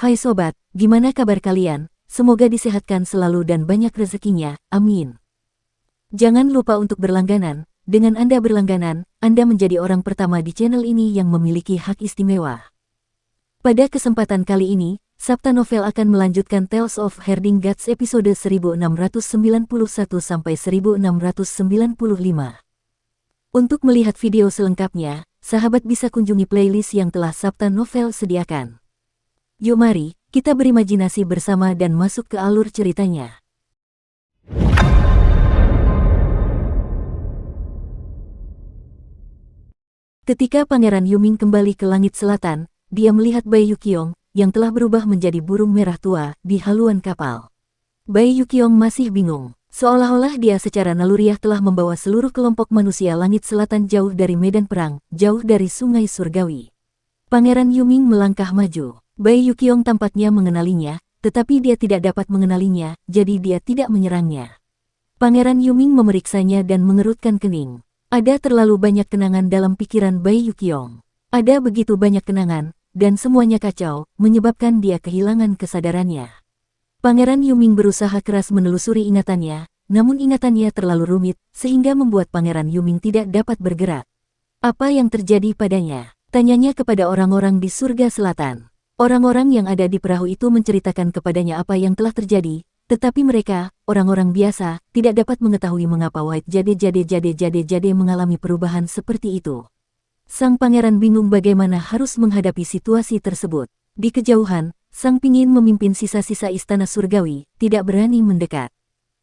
Hai sobat, gimana kabar kalian? Semoga disehatkan selalu dan banyak rezekinya, amin. Jangan lupa untuk berlangganan. Dengan Anda berlangganan, Anda menjadi orang pertama di channel ini yang memiliki hak istimewa. Pada kesempatan kali ini, Sabta Novel akan melanjutkan Tales of Herding Gods episode 1691-1695. Untuk melihat video selengkapnya, sahabat bisa kunjungi playlist yang telah Sabta Novel sediakan. Yuk mari, kita berimajinasi bersama dan masuk ke alur ceritanya. Ketika Pangeran Yuming kembali ke langit selatan, dia melihat Bai Yuqiong, yang telah berubah menjadi burung merah tua, di haluan kapal. Bai Yuqiong masih bingung. Seolah-olah dia secara naluriah telah membawa seluruh kelompok manusia langit selatan jauh dari medan perang, jauh dari sungai surgawi. Pangeran Yuming melangkah maju. Bai Yuqiong tampaknya mengenalinya, tetapi dia tidak dapat mengenalinya, jadi dia tidak menyerangnya. Pangeran Yuming memeriksanya dan mengerutkan kening. Ada terlalu banyak kenangan dalam pikiran Bai Yuqiong. Ada begitu banyak kenangan, dan semuanya kacau, menyebabkan dia kehilangan kesadarannya. Pangeran Yuming berusaha keras menelusuri ingatannya, namun ingatannya terlalu rumit, sehingga membuat Pangeran Yuming tidak dapat bergerak. Apa yang terjadi padanya? Tanyanya kepada orang-orang di surga selatan. Orang-orang yang ada di perahu itu menceritakan kepadanya apa yang telah terjadi, tetapi mereka, orang-orang biasa, tidak dapat mengetahui mengapa White Jade mengalami perubahan seperti itu. Sang pangeran bingung bagaimana harus menghadapi situasi tersebut. Di kejauhan, sang pingin memimpin sisa-sisa istana surgawi, tidak berani mendekat.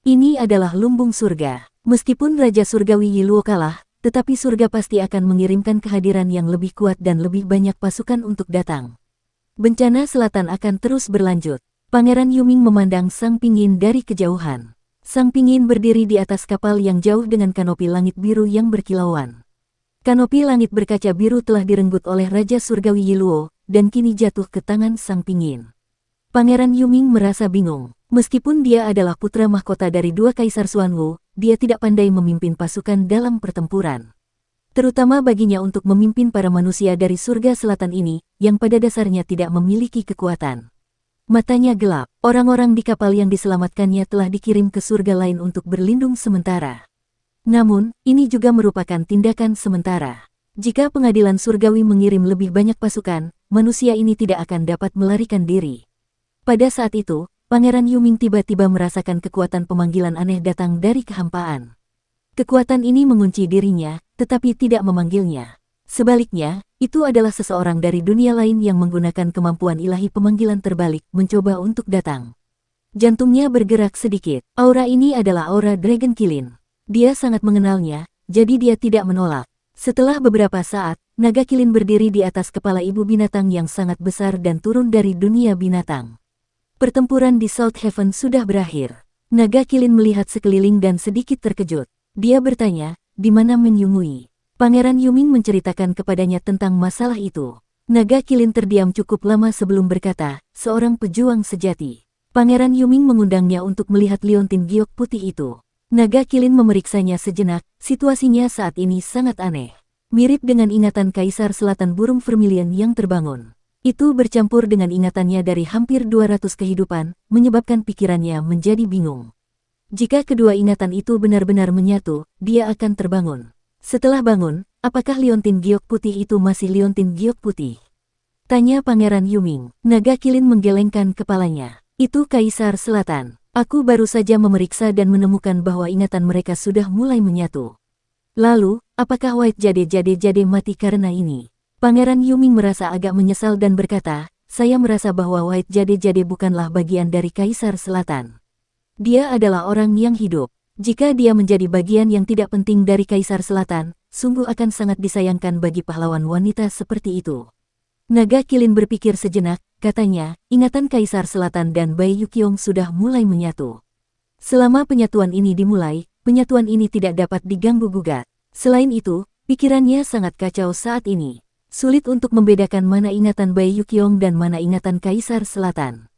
Ini adalah lumbung surga. Meskipun Raja Surgawi Yiluo kalah, tetapi surga pasti akan mengirimkan kehadiran yang lebih kuat dan lebih banyak pasukan untuk datang. Bencana selatan akan terus berlanjut. Pangeran Yuming memandang sang pingin dari kejauhan. Sang pingin berdiri di atas kapal yang jauh dengan kanopi langit biru yang berkilauan. Kanopi langit berkaca biru telah direnggut oleh Raja Surgawi Yiluo, dan kini jatuh ke tangan sang pingin. Pangeran Yuming merasa bingung. Meskipun dia adalah putra mahkota dari dua kaisar Xuanwu, dia tidak pandai memimpin pasukan dalam pertempuran. Terutama baginya untuk memimpin para manusia dari surga selatan ini, yang pada dasarnya tidak memiliki kekuatan. Matanya gelap. Orang-orang di kapal yang diselamatkannya telah dikirim ke surga lain untuk berlindung sementara. Namun, ini juga merupakan tindakan sementara. Jika pengadilan surgawi mengirim lebih banyak pasukan, manusia ini tidak akan dapat melarikan diri. Pada saat itu, Pangeran Yuming tiba-tiba merasakan kekuatan pemanggilan aneh datang dari kehampaan. Kekuatan ini mengunci dirinya, tetapi tidak memanggilnya. Sebaliknya, itu adalah seseorang dari dunia lain yang menggunakan kemampuan ilahi pemanggilan terbalik mencoba untuk datang. Jantungnya bergerak sedikit. Aura ini adalah aura Dragon Kilin. Dia sangat mengenalnya, jadi dia tidak menolak. Setelah beberapa saat, naga kilin berdiri di atas kepala ibu binatang yang sangat besar dan turun dari dunia binatang. Pertempuran di South Heaven sudah berakhir. Naga kilin melihat sekeliling dan sedikit terkejut. Dia bertanya, di mana Men Yunggui? Pangeran Yuming menceritakan kepadanya tentang masalah itu. Naga kilin terdiam cukup lama sebelum berkata, seorang pejuang sejati. Pangeran Yuming mengundangnya untuk melihat liontin giok putih itu. Naga kilin memeriksanya sejenak, situasinya saat ini sangat aneh. Mirip dengan ingatan Kaisar Selatan burung vermilion yang terbangun. Itu bercampur dengan ingatannya dari hampir 200 kehidupan, menyebabkan pikirannya menjadi bingung. Jika kedua ingatan itu benar-benar menyatu, dia akan terbangun. Setelah bangun, apakah liontin giok putih itu masih liontin giok putih? Tanya Pangeran Yuming. Naga kilin menggelengkan kepalanya. Itu Kaisar Selatan. Aku baru saja memeriksa dan menemukan bahwa ingatan mereka sudah mulai menyatu. Lalu, apakah White Jade mati karena ini? Pangeran Yuming merasa agak menyesal dan berkata, saya merasa bahwa White Jade bukanlah bagian dari Kaisar Selatan. Dia adalah orang yang hidup. Jika dia menjadi bagian yang tidak penting dari Kaisar Selatan, sungguh akan sangat disayangkan bagi pahlawan wanita seperti itu. Naga kilin berpikir sejenak, katanya, ingatan Kaisar Selatan dan Bai Yuqiong sudah mulai menyatu. Selama penyatuan ini dimulai, penyatuan ini tidak dapat diganggu-gugat. Selain itu, pikirannya sangat kacau saat ini. Sulit untuk membedakan mana ingatan Bai Yuqiong dan mana ingatan Kaisar Selatan.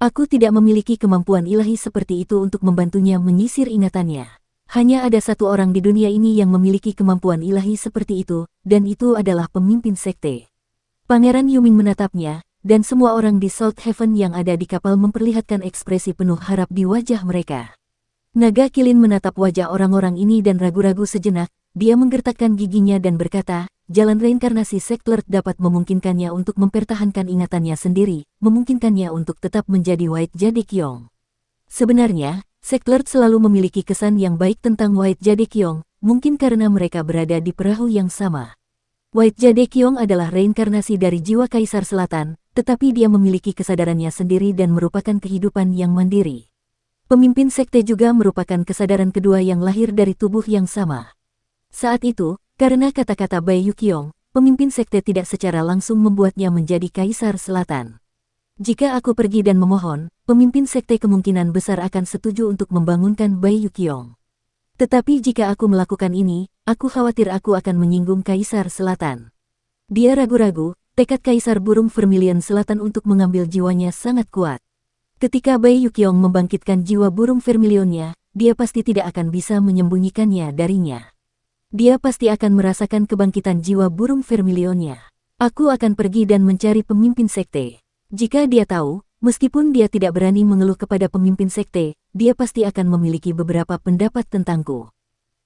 Aku tidak memiliki kemampuan ilahi seperti itu untuk membantunya menyisir ingatannya. Hanya ada satu orang di dunia ini yang memiliki kemampuan ilahi seperti itu, dan itu adalah pemimpin sekte. Pangeran Yuming menatapnya, dan semua orang di Salt Haven yang ada di kapal memperlihatkan ekspresi penuh harap di wajah mereka. Naga Kilin menatap wajah orang-orang ini dan ragu-ragu sejenak. Dia menggertakkan giginya dan berkata, jalan reinkarnasi Seklert dapat memungkinkannya untuk mempertahankan ingatannya sendiri, memungkinkannya untuk tetap menjadi White Jadekyong. Sebenarnya, Seklert selalu memiliki kesan yang baik tentang White Jadekyong, mungkin karena mereka berada di perahu yang sama. White Jadekyong adalah reinkarnasi dari jiwa Kaisar Selatan, tetapi dia memiliki kesadarannya sendiri dan merupakan kehidupan yang mandiri. Pemimpin sekte juga merupakan kesadaran kedua yang lahir dari tubuh yang sama. Saat itu, karena kata-kata Bai Yuqiong, pemimpin sekte tidak secara langsung membuatnya menjadi Kaisar Selatan. Jika aku pergi dan memohon, pemimpin sekte kemungkinan besar akan setuju untuk membangunkan Bai Yuqiong. Tetapi jika aku melakukan ini, aku khawatir aku akan menyinggung Kaisar Selatan. Dia ragu-ragu, tekad Kaisar Burung Vermilion Selatan untuk mengambil jiwanya sangat kuat. Ketika Bai Yuqiong membangkitkan jiwa burung Vermilionnya, dia pasti tidak akan bisa menyembunyikannya darinya. Dia pasti akan merasakan kebangkitan jiwa burung Vermilionnya. Aku akan pergi dan mencari pemimpin sekte. Jika dia tahu, meskipun dia tidak berani mengeluh kepada pemimpin sekte, dia pasti akan memiliki beberapa pendapat tentangku.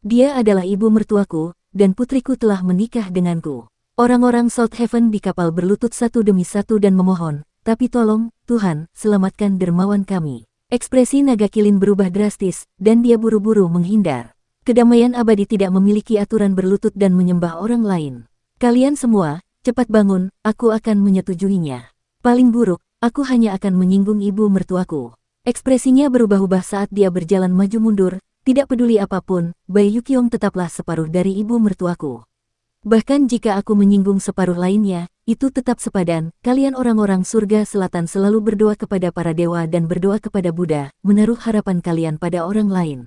Dia adalah ibu mertuaku, dan putriku telah menikah denganku. Orang-orang Salt Haven di kapal berlutut satu demi satu dan memohon, tapi tolong, Tuhan, selamatkan dermawan kami. Ekspresi Naga Kilin berubah drastis, dan dia buru-buru menghindar. Kedamaian abadi tidak memiliki aturan berlutut dan menyembah orang lain. Kalian semua, cepat bangun, aku akan menyetujuinya. Paling buruk, aku hanya akan menyinggung ibu mertuaku. Ekspresinya berubah-ubah saat dia berjalan maju mundur, tidak peduli apapun, Bai Yuqiong tetaplah separuh dari ibu mertuaku. Bahkan jika aku menyinggung separuh lainnya, itu tetap sepadan. Kalian orang-orang surga selatan selalu berdoa kepada para dewa dan berdoa kepada Buddha, menaruh harapan kalian pada orang lain.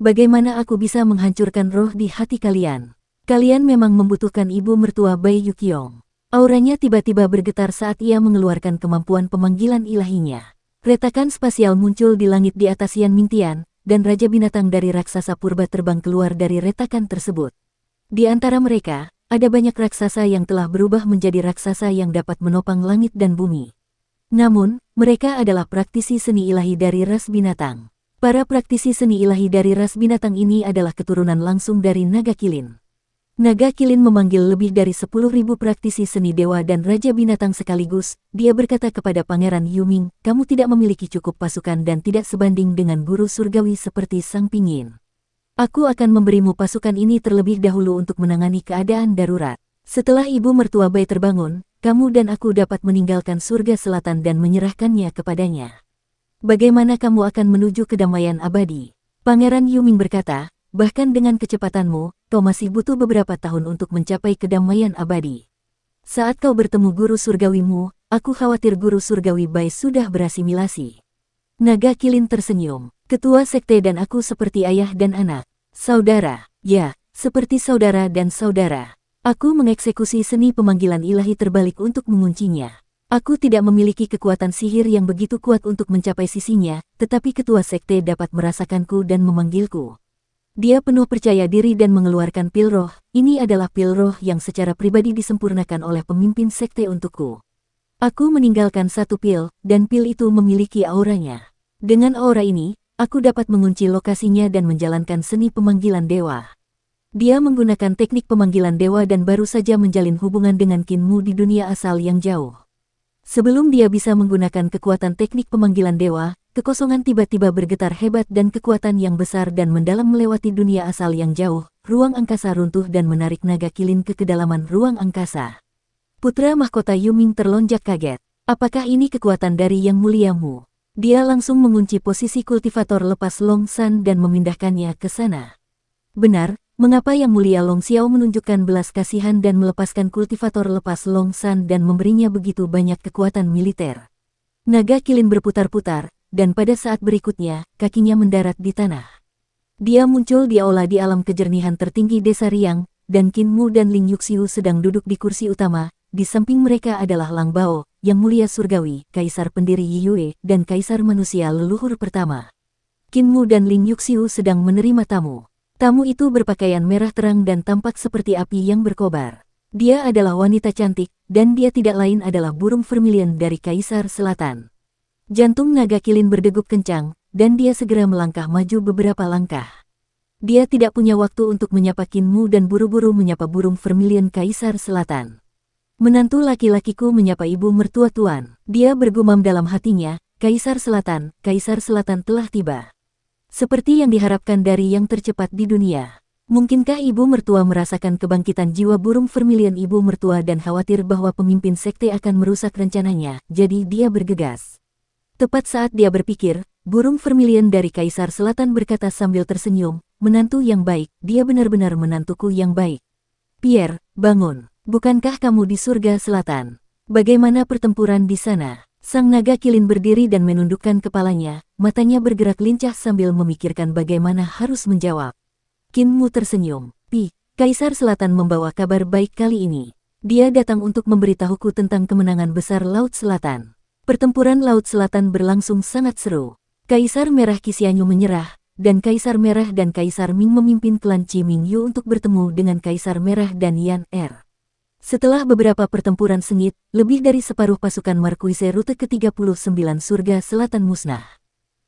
Bagaimana aku bisa menghancurkan roh di hati kalian? Kalian memang membutuhkan ibu mertua Bai Yuqiong. Auranya tiba-tiba bergetar saat ia mengeluarkan kemampuan pemanggilan ilahinya. Retakan spasial muncul di langit di atas Yan Mingtian, dan Raja Binatang dari raksasa purba terbang keluar dari retakan tersebut. Di antara mereka, ada banyak raksasa yang telah berubah menjadi raksasa yang dapat menopang langit dan bumi. Namun, mereka adalah praktisi seni ilahi dari ras binatang. Para praktisi seni ilahi dari ras binatang ini adalah keturunan langsung dari Naga Kilin. Naga Kilin memanggil lebih dari 10.000 praktisi seni dewa dan Raja Binatang sekaligus. Dia berkata kepada Pangeran Yuming, kamu tidak memiliki cukup pasukan dan tidak sebanding dengan guru surgawi seperti Sang Pingin. Aku akan memberimu pasukan ini terlebih dahulu untuk menangani keadaan darurat. Setelah ibu mertua Bai terbangun, kamu dan aku dapat meninggalkan surga selatan dan menyerahkannya kepadanya. Bagaimana kamu akan menuju kedamaian abadi? Pangeran Yuming berkata, bahkan dengan kecepatanmu, kau masih butuh beberapa tahun untuk mencapai kedamaian abadi. Saat kau bertemu guru surgawimu, aku khawatir guru surgawi Bai sudah berasimilasi. Naga Kilin tersenyum. Ketua sekte dan aku seperti ayah dan anak. Saudara, ya, seperti saudara dan saudara. Aku mengeksekusi seni pemanggilan ilahi terbalik untuk menguncinya. Aku tidak memiliki kekuatan sihir yang begitu kuat untuk mencapai sisinya, tetapi ketua sekte dapat merasakanku dan memanggilku. Dia penuh percaya diri dan mengeluarkan pil roh. Ini adalah pil roh yang secara pribadi disempurnakan oleh pemimpin sekte untukku. Aku meninggalkan satu pil, dan pil itu memiliki auranya. Dengan aura ini, aku dapat mengunci lokasinya dan menjalankan seni pemanggilan dewa. Dia menggunakan teknik pemanggilan dewa dan baru saja menjalin hubungan dengan Kinmu di dunia asal yang jauh. Sebelum dia bisa menggunakan kekuatan teknik pemanggilan dewa, kekosongan tiba-tiba bergetar hebat dan kekuatan yang besar dan mendalam melewati dunia asal yang jauh. Ruang angkasa runtuh dan menarik Naga Kilin ke kedalaman ruang angkasa. Putra mahkota Yuming terlonjak kaget. Apakah ini kekuatan dari Yang Muliamu? Dia langsung mengunci posisi kultivator lepas Long San dan memindahkannya ke sana. Benar, mengapa Yang Mulia Long Xiao menunjukkan belas kasihan dan melepaskan kultivator lepas Long San dan memberinya begitu banyak kekuatan militer? Naga Kilin berputar-putar, dan pada saat berikutnya, kakinya mendarat di tanah. Dia muncul di aula di alam kejernihan tertinggi desa Riang, dan Kinmu dan Ling Yuxiu sedang duduk di kursi utama. Di samping mereka adalah Lang Bao, Yang Mulia Surgawi, Kaisar Pendiri Yiyue, dan Kaisar Manusia Leluhur Pertama. Kinmu dan Ling Yuxiu sedang menerima tamu. Tamu itu berpakaian merah terang dan tampak seperti api yang berkobar. Dia adalah wanita cantik, dan dia tidak lain adalah burung vermilion dari Kaisar Selatan. Jantung naga kilin berdegup kencang, dan dia segera melangkah maju beberapa langkah. Dia tidak punya waktu untuk menyapa Kinmu dan buru-buru menyapa burung vermilion Kaisar Selatan. Menantu laki-lakiku menyapa ibu mertua tuan. Dia bergumam dalam hatinya, Kaisar Selatan telah tiba. Seperti yang diharapkan dari yang tercepat di dunia. Mungkinkah ibu mertua merasakan kebangkitan jiwa burung vermilion ibu mertua dan khawatir bahwa pemimpin sekte akan merusak rencananya, jadi dia bergegas. Tepat saat dia berpikir, burung vermilion dari Kaisar Selatan berkata sambil tersenyum, menantu yang baik, dia benar-benar menantuku yang baik. Pierre, bangun. Bukankah kamu di surga selatan? Bagaimana pertempuran di sana? Sang naga kilin berdiri dan menundukkan kepalanya, matanya bergerak lincah sambil memikirkan bagaimana harus menjawab. Kinmu tersenyum. Kaisar Selatan membawa kabar baik kali ini. Dia datang untuk memberitahuku tentang kemenangan besar Laut Selatan. Pertempuran Laut Selatan berlangsung sangat seru. Kaisar Merah Qixianyu menyerah, dan Kaisar Merah dan Kaisar Ming memimpin klan Qi Mingyu untuk bertemu dengan Kaisar Merah dan Yan Er. Setelah beberapa pertempuran sengit, lebih dari separuh pasukan Marquise Rute ke-39 Surga Selatan musnah.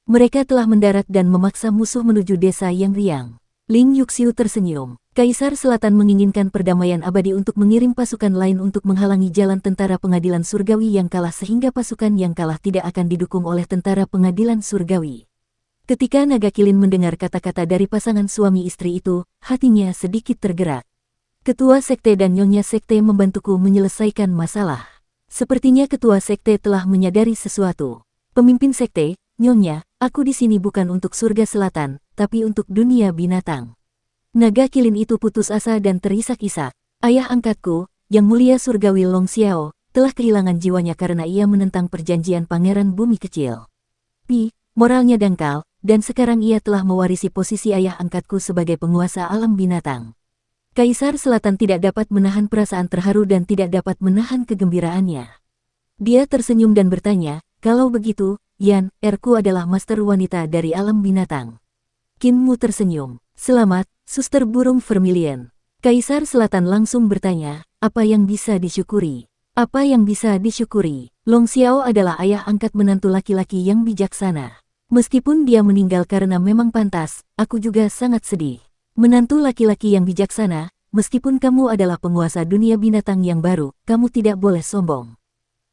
Mereka telah mendarat dan memaksa musuh menuju desa yang riang. Ling Yuxiu tersenyum. Kaisar Selatan menginginkan perdamaian abadi untuk mengirim pasukan lain untuk menghalangi jalan tentara pengadilan surgawi yang kalah sehingga pasukan yang kalah tidak akan didukung oleh tentara pengadilan surgawi. Ketika naga kilin mendengar kata-kata dari pasangan suami istri itu, hatinya sedikit tergerak. Ketua sekte dan nyonya sekte membantuku menyelesaikan masalah. Sepertinya ketua sekte telah menyadari sesuatu. Pemimpin sekte, nyonya, aku di sini bukan untuk surga selatan, tapi untuk dunia binatang. Naga kilin itu putus asa dan terisak-isak. Ayah angkatku, Yang Mulia Surgawi Long Xiao, telah kehilangan jiwanya karena ia menentang perjanjian Pangeran Bumi Kecil. Moralnya dangkal, dan sekarang ia telah mewarisi posisi ayah angkatku sebagai penguasa alam binatang. Kaisar Selatan tidak dapat menahan perasaan terharu dan tidak dapat menahan kegembiraannya. Dia tersenyum dan bertanya, kalau begitu, Yan Er-ku adalah master wanita dari alam binatang. Kinmu tersenyum. Selamat, suster burung vermilion. Kaisar Selatan langsung bertanya, apa yang bisa disyukuri? Apa yang bisa disyukuri? Long Xiao adalah ayah angkat menantu laki-laki yang bijaksana. Meskipun dia meninggal karena memang pantas, aku juga sangat sedih. Menantu laki-laki yang bijaksana, meskipun kamu adalah penguasa dunia binatang yang baru, kamu tidak boleh sombong.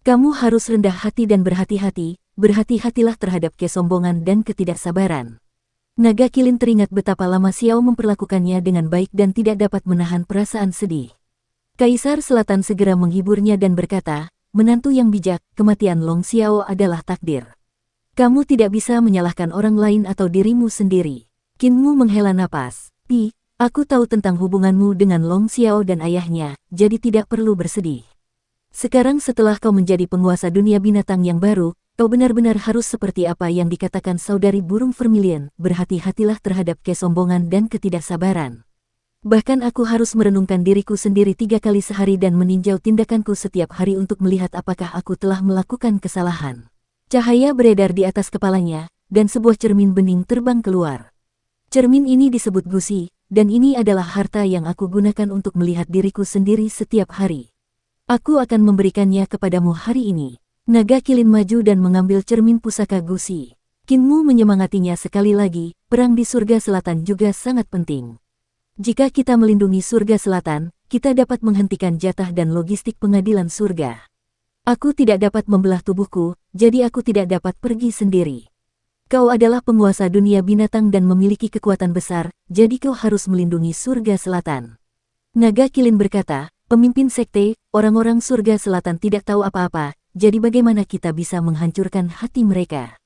Kamu harus rendah hati dan berhati-hati, berhati-hatilah terhadap kesombongan dan ketidaksabaran. Naga kilin teringat betapa lama Xiao memperlakukannya dengan baik dan tidak dapat menahan perasaan sedih. Kaisar Selatan segera menghiburnya dan berkata, menantu yang bijak, kematian Long Xiao adalah takdir. Kamu tidak bisa menyalahkan orang lain atau dirimu sendiri. Kinmu menghela napas. Aku tahu tentang hubunganmu dengan Long Xiao dan ayahnya, jadi tidak perlu bersedih. Sekarang setelah kau menjadi penguasa dunia binatang yang baru, kau benar-benar harus seperti apa yang dikatakan saudari burung vermilion, berhati-hatilah terhadap kesombongan dan ketidaksabaran. Bahkan aku harus merenungkan diriku sendiri 3 kali sehari dan meninjau tindakanku setiap hari untuk melihat apakah aku telah melakukan kesalahan. Cahaya beredar di atas kepalanya, dan sebuah cermin bening terbang keluar. Cermin ini disebut gusi, dan ini adalah harta yang aku gunakan untuk melihat diriku sendiri setiap hari. Aku akan memberikannya kepadamu hari ini. Naga kilin maju dan mengambil cermin pusaka gusi. Kinmu menyemangatinya sekali lagi, perang di surga selatan juga sangat penting. Jika kita melindungi surga selatan, kita dapat menghentikan jatah dan logistik pengadilan surga. Aku tidak dapat membelah tubuhku, jadi aku tidak dapat pergi sendiri. Kau adalah penguasa dunia binatang dan memiliki kekuatan besar, jadi kau harus melindungi surga selatan. Naga kilin berkata, pemimpin sekte, orang-orang surga selatan tidak tahu apa-apa, jadi bagaimana kita bisa menghancurkan hati mereka?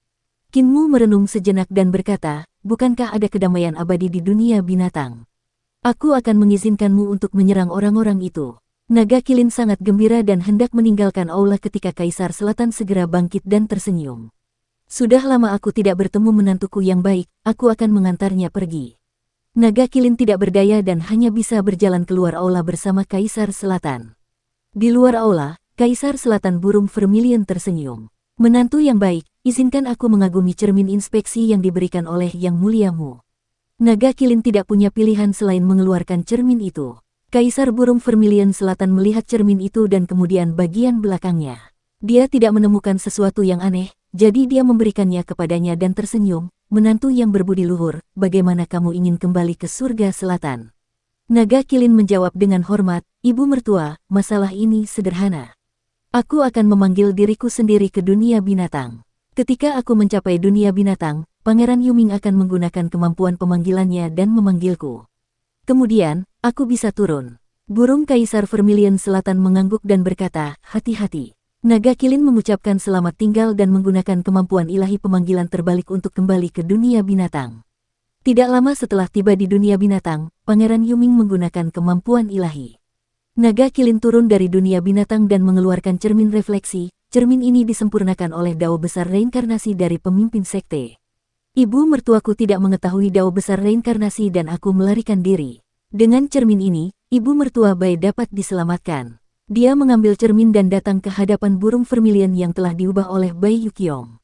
Kinmu merenung sejenak dan berkata, bukankah ada kedamaian abadi di dunia binatang? Aku akan mengizinkanmu untuk menyerang orang-orang itu. Naga kilin sangat gembira dan hendak meninggalkan aula ketika Kaisar Selatan segera bangkit dan tersenyum. Sudah lama aku tidak bertemu menantuku yang baik, aku akan mengantarnya pergi. Naga kilin tidak berdaya dan hanya bisa berjalan keluar aula bersama Kaisar Selatan. Di luar aula, Kaisar Selatan burung vermilion tersenyum. Menantu yang baik, izinkan aku mengagumi cermin inspeksi yang diberikan oleh Yang Muliamu. Naga kilin tidak punya pilihan selain mengeluarkan cermin itu. Kaisar burung Vermilion Selatan melihat cermin itu dan kemudian bagian belakangnya. Dia tidak menemukan sesuatu yang aneh, jadi dia memberikannya kepadanya dan tersenyum. Menantu yang berbudi luhur, bagaimana kamu ingin kembali ke surga selatan? Naga Kilin menjawab dengan hormat, Ibu mertua, masalah ini sederhana. Aku akan memanggil diriku sendiri ke dunia binatang. Ketika aku mencapai dunia binatang, Pangeran Yuming akan menggunakan kemampuan pemanggilannya dan memanggilku. Kemudian, aku bisa turun. Burung Kaisar Vermilion Selatan mengangguk dan berkata, hati-hati. Naga Kilin mengucapkan selamat tinggal dan menggunakan kemampuan ilahi pemanggilan terbalik untuk kembali ke dunia binatang. Tidak lama setelah tiba di dunia binatang, Pangeran Yuming menggunakan kemampuan ilahi. Naga Kilin turun dari dunia binatang dan mengeluarkan cermin refleksi. Cermin ini disempurnakan oleh dao besar reinkarnasi dari pemimpin sekte. Ibu mertuaku tidak mengetahui dao besar reinkarnasi dan aku melarikan diri. Dengan cermin ini, ibu mertua Bai dapat diselamatkan. Dia mengambil cermin dan datang ke hadapan burung Vermilion yang telah diubah oleh Bai Yuqiong.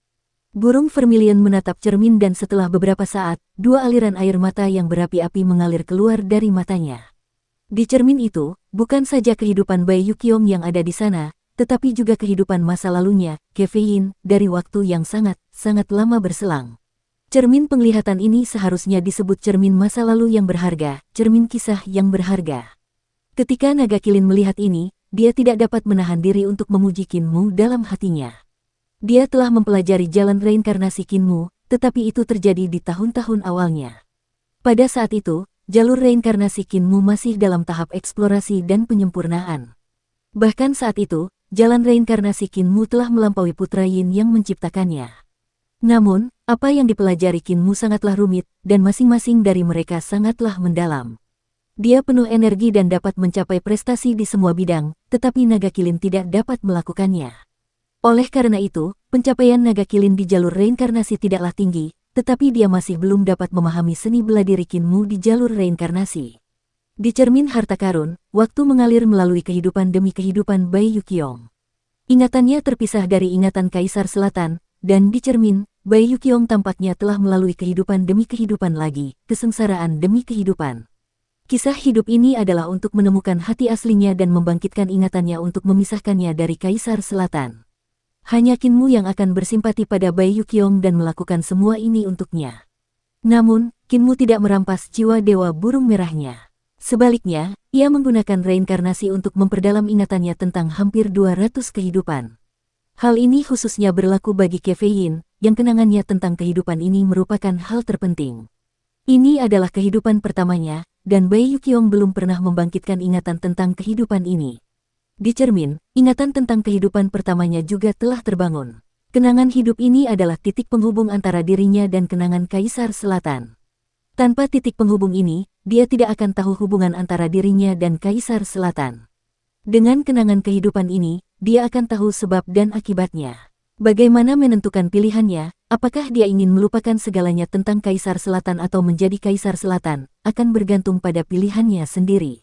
Burung Vermilion menatap cermin dan setelah beberapa saat, dua aliran air mata yang berapi-api mengalir keluar dari matanya. Di cermin itu, bukan saja kehidupan Bai Yuqiong yang ada di sana, tetapi juga kehidupan masa lalunya, Kefein, dari waktu yang sangat lama berselang. Cermin penglihatan ini seharusnya disebut cermin masa lalu yang berharga, cermin kisah yang berharga. Ketika Naga Kilin melihat ini, dia tidak dapat menahan diri untuk memuji Kinmu dalam hatinya. Dia telah mempelajari jalan reinkarnasi Kinmu, tetapi itu terjadi di tahun-tahun awalnya. Pada saat itu, jalur reinkarnasi Kinmu masih dalam tahap eksplorasi dan penyempurnaan. Bahkan saat itu, jalan reinkarnasi Kinmu telah melampaui Putra Yin yang menciptakannya. Namun, apa yang dipelajari Kinmu sangatlah rumit, dan masing-masing dari mereka sangatlah mendalam. Dia penuh energi dan dapat mencapai prestasi di semua bidang, tetapi Naga Kilin tidak dapat melakukannya. Oleh karena itu, pencapaian Naga Kilin di jalur reinkarnasi tidaklah tinggi, tetapi dia masih belum dapat memahami seni bela diri Kinmu di jalur reinkarnasi. Di cermin harta karun, waktu mengalir melalui kehidupan demi kehidupan Bai Yuqiong. Ingatannya terpisah dari ingatan Kaisar Selatan, dan di cermin, Bai Yuqiong tampaknya telah melalui kehidupan demi kehidupan lagi, kesengsaraan demi kehidupan. Kisah hidup ini adalah untuk menemukan hati aslinya dan membangkitkan ingatannya untuk memisahkannya dari Kaisar Selatan. Hanya Kinmu yang akan bersimpati pada Bai Yuqiong dan melakukan semua ini untuknya. Namun, Kinmu tidak merampas jiwa dewa burung merahnya. Sebaliknya, ia menggunakan reinkarnasi untuk memperdalam ingatannya tentang hampir 200 kehidupan. Hal ini khususnya berlaku bagi Kefein, yang kenangannya tentang kehidupan ini merupakan hal terpenting. Ini adalah kehidupan pertamanya, dan Bai Yuqiong belum pernah membangkitkan ingatan tentang kehidupan ini. Di cermin, ingatan tentang kehidupan pertamanya juga telah terbangun. Kenangan hidup ini adalah titik penghubung antara dirinya dan kenangan Kaisar Selatan. Tanpa titik penghubung ini, dia tidak akan tahu hubungan antara dirinya dan Kaisar Selatan. Dengan kenangan kehidupan ini, dia akan tahu sebab dan akibatnya. Bagaimana menentukan pilihannya, apakah dia ingin melupakan segalanya tentang Kaisar Selatan atau menjadi Kaisar Selatan, akan bergantung pada pilihannya sendiri.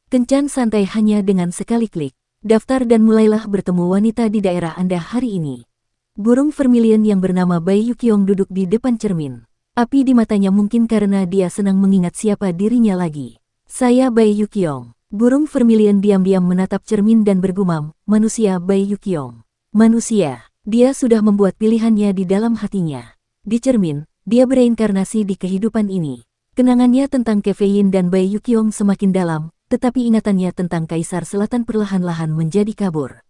Kencan santai hanya dengan sekali klik. Daftar dan mulailah bertemu wanita di daerah Anda hari ini. Burung Vermilion yang bernama Bai Yuqiong duduk di depan cermin. Api di matanya mungkin karena dia senang mengingat siapa dirinya lagi. Saya Bai Yuqiong. Burung Vermilion diam-diam menatap cermin dan bergumam, manusia Bai Yuqiong. Manusia. Dia sudah membuat pilihannya di dalam hatinya. Di cermin, dia bereinkarnasi di kehidupan ini. Kenangannya tentang Kefein dan Bai Yuqiong semakin dalam, tetapi ingatannya tentang Kaisar Selatan perlahan-lahan menjadi kabur.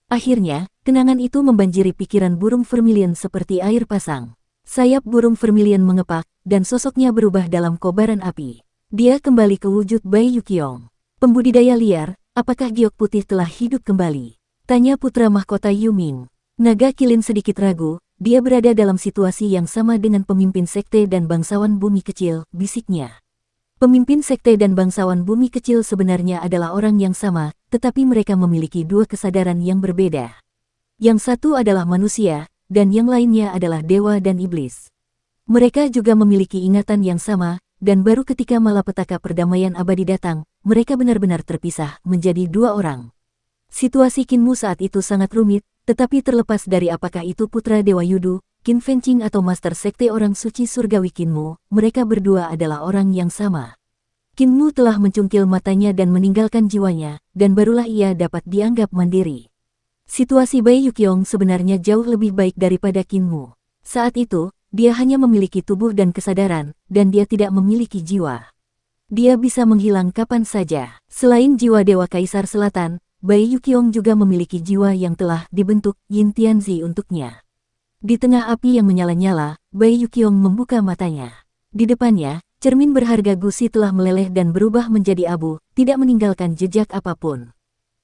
Akhirnya, kenangan itu membanjiri pikiran burung Vermilion seperti air pasang. Sayap burung Vermilion mengepak, dan sosoknya berubah dalam kobaran api. Dia kembali ke wujud Bai Yuqiong. Pembudidaya liar, apakah giok putih telah hidup kembali? Tanya putra mahkota Yuming. Naga Kilin sedikit ragu, dia berada dalam situasi yang sama dengan pemimpin sekte dan bangsawan bumi kecil, bisiknya. Pemimpin sekte dan bangsawan bumi kecil sebenarnya adalah orang yang sama, tetapi mereka memiliki dua kesadaran yang berbeda. Yang satu adalah manusia, dan yang lainnya adalah dewa dan iblis. Mereka juga memiliki ingatan yang sama, dan baru ketika malapetaka perdamaian abadi datang, mereka benar-benar terpisah menjadi dua orang. Situasi Kinmu saat itu sangat rumit, tetapi terlepas dari apakah itu putra Dewa Yudu, Qin Fengqing atau Master Sekte Orang Suci Surgawi Kinmu, mereka berdua adalah orang yang sama. Kinmu telah mencungkil matanya dan meninggalkan jiwanya, dan barulah ia dapat dianggap mandiri. Situasi Bai Yuqiong sebenarnya jauh lebih baik daripada Kinmu. Saat itu, dia hanya memiliki tubuh dan kesadaran, dan dia tidak memiliki jiwa. Dia bisa menghilang kapan saja. Selain jiwa Dewa Kaisar Selatan, Bai Yuqiong juga memiliki jiwa yang telah dibentuk Yin Tianzi untuknya. Di tengah api yang menyala-nyala, Bai Yuqiong membuka matanya. Di depannya, cermin berharga gusi telah meleleh dan berubah menjadi abu, tidak meninggalkan jejak apapun.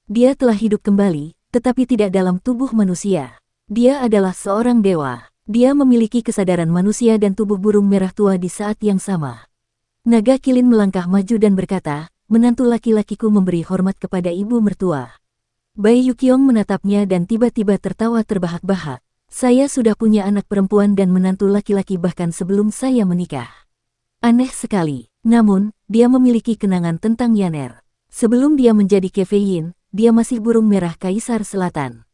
Dia telah hidup kembali, tetapi tidak dalam tubuh manusia. Dia adalah seorang dewa. Dia memiliki kesadaran manusia dan tubuh burung merah tua di saat yang sama. Naga Kilin melangkah maju dan berkata, "Menantu laki-lakiku memberi hormat kepada ibu mertua." Bai Yuqiong menatapnya dan tiba-tiba tertawa terbahak-bahak. "Saya sudah punya anak perempuan dan menantu laki-laki bahkan sebelum saya menikah. Aneh sekali. Namun, dia memiliki kenangan tentang Yaner. Sebelum dia menjadi Kefeyin, dia masih burung merah Kaisar Selatan.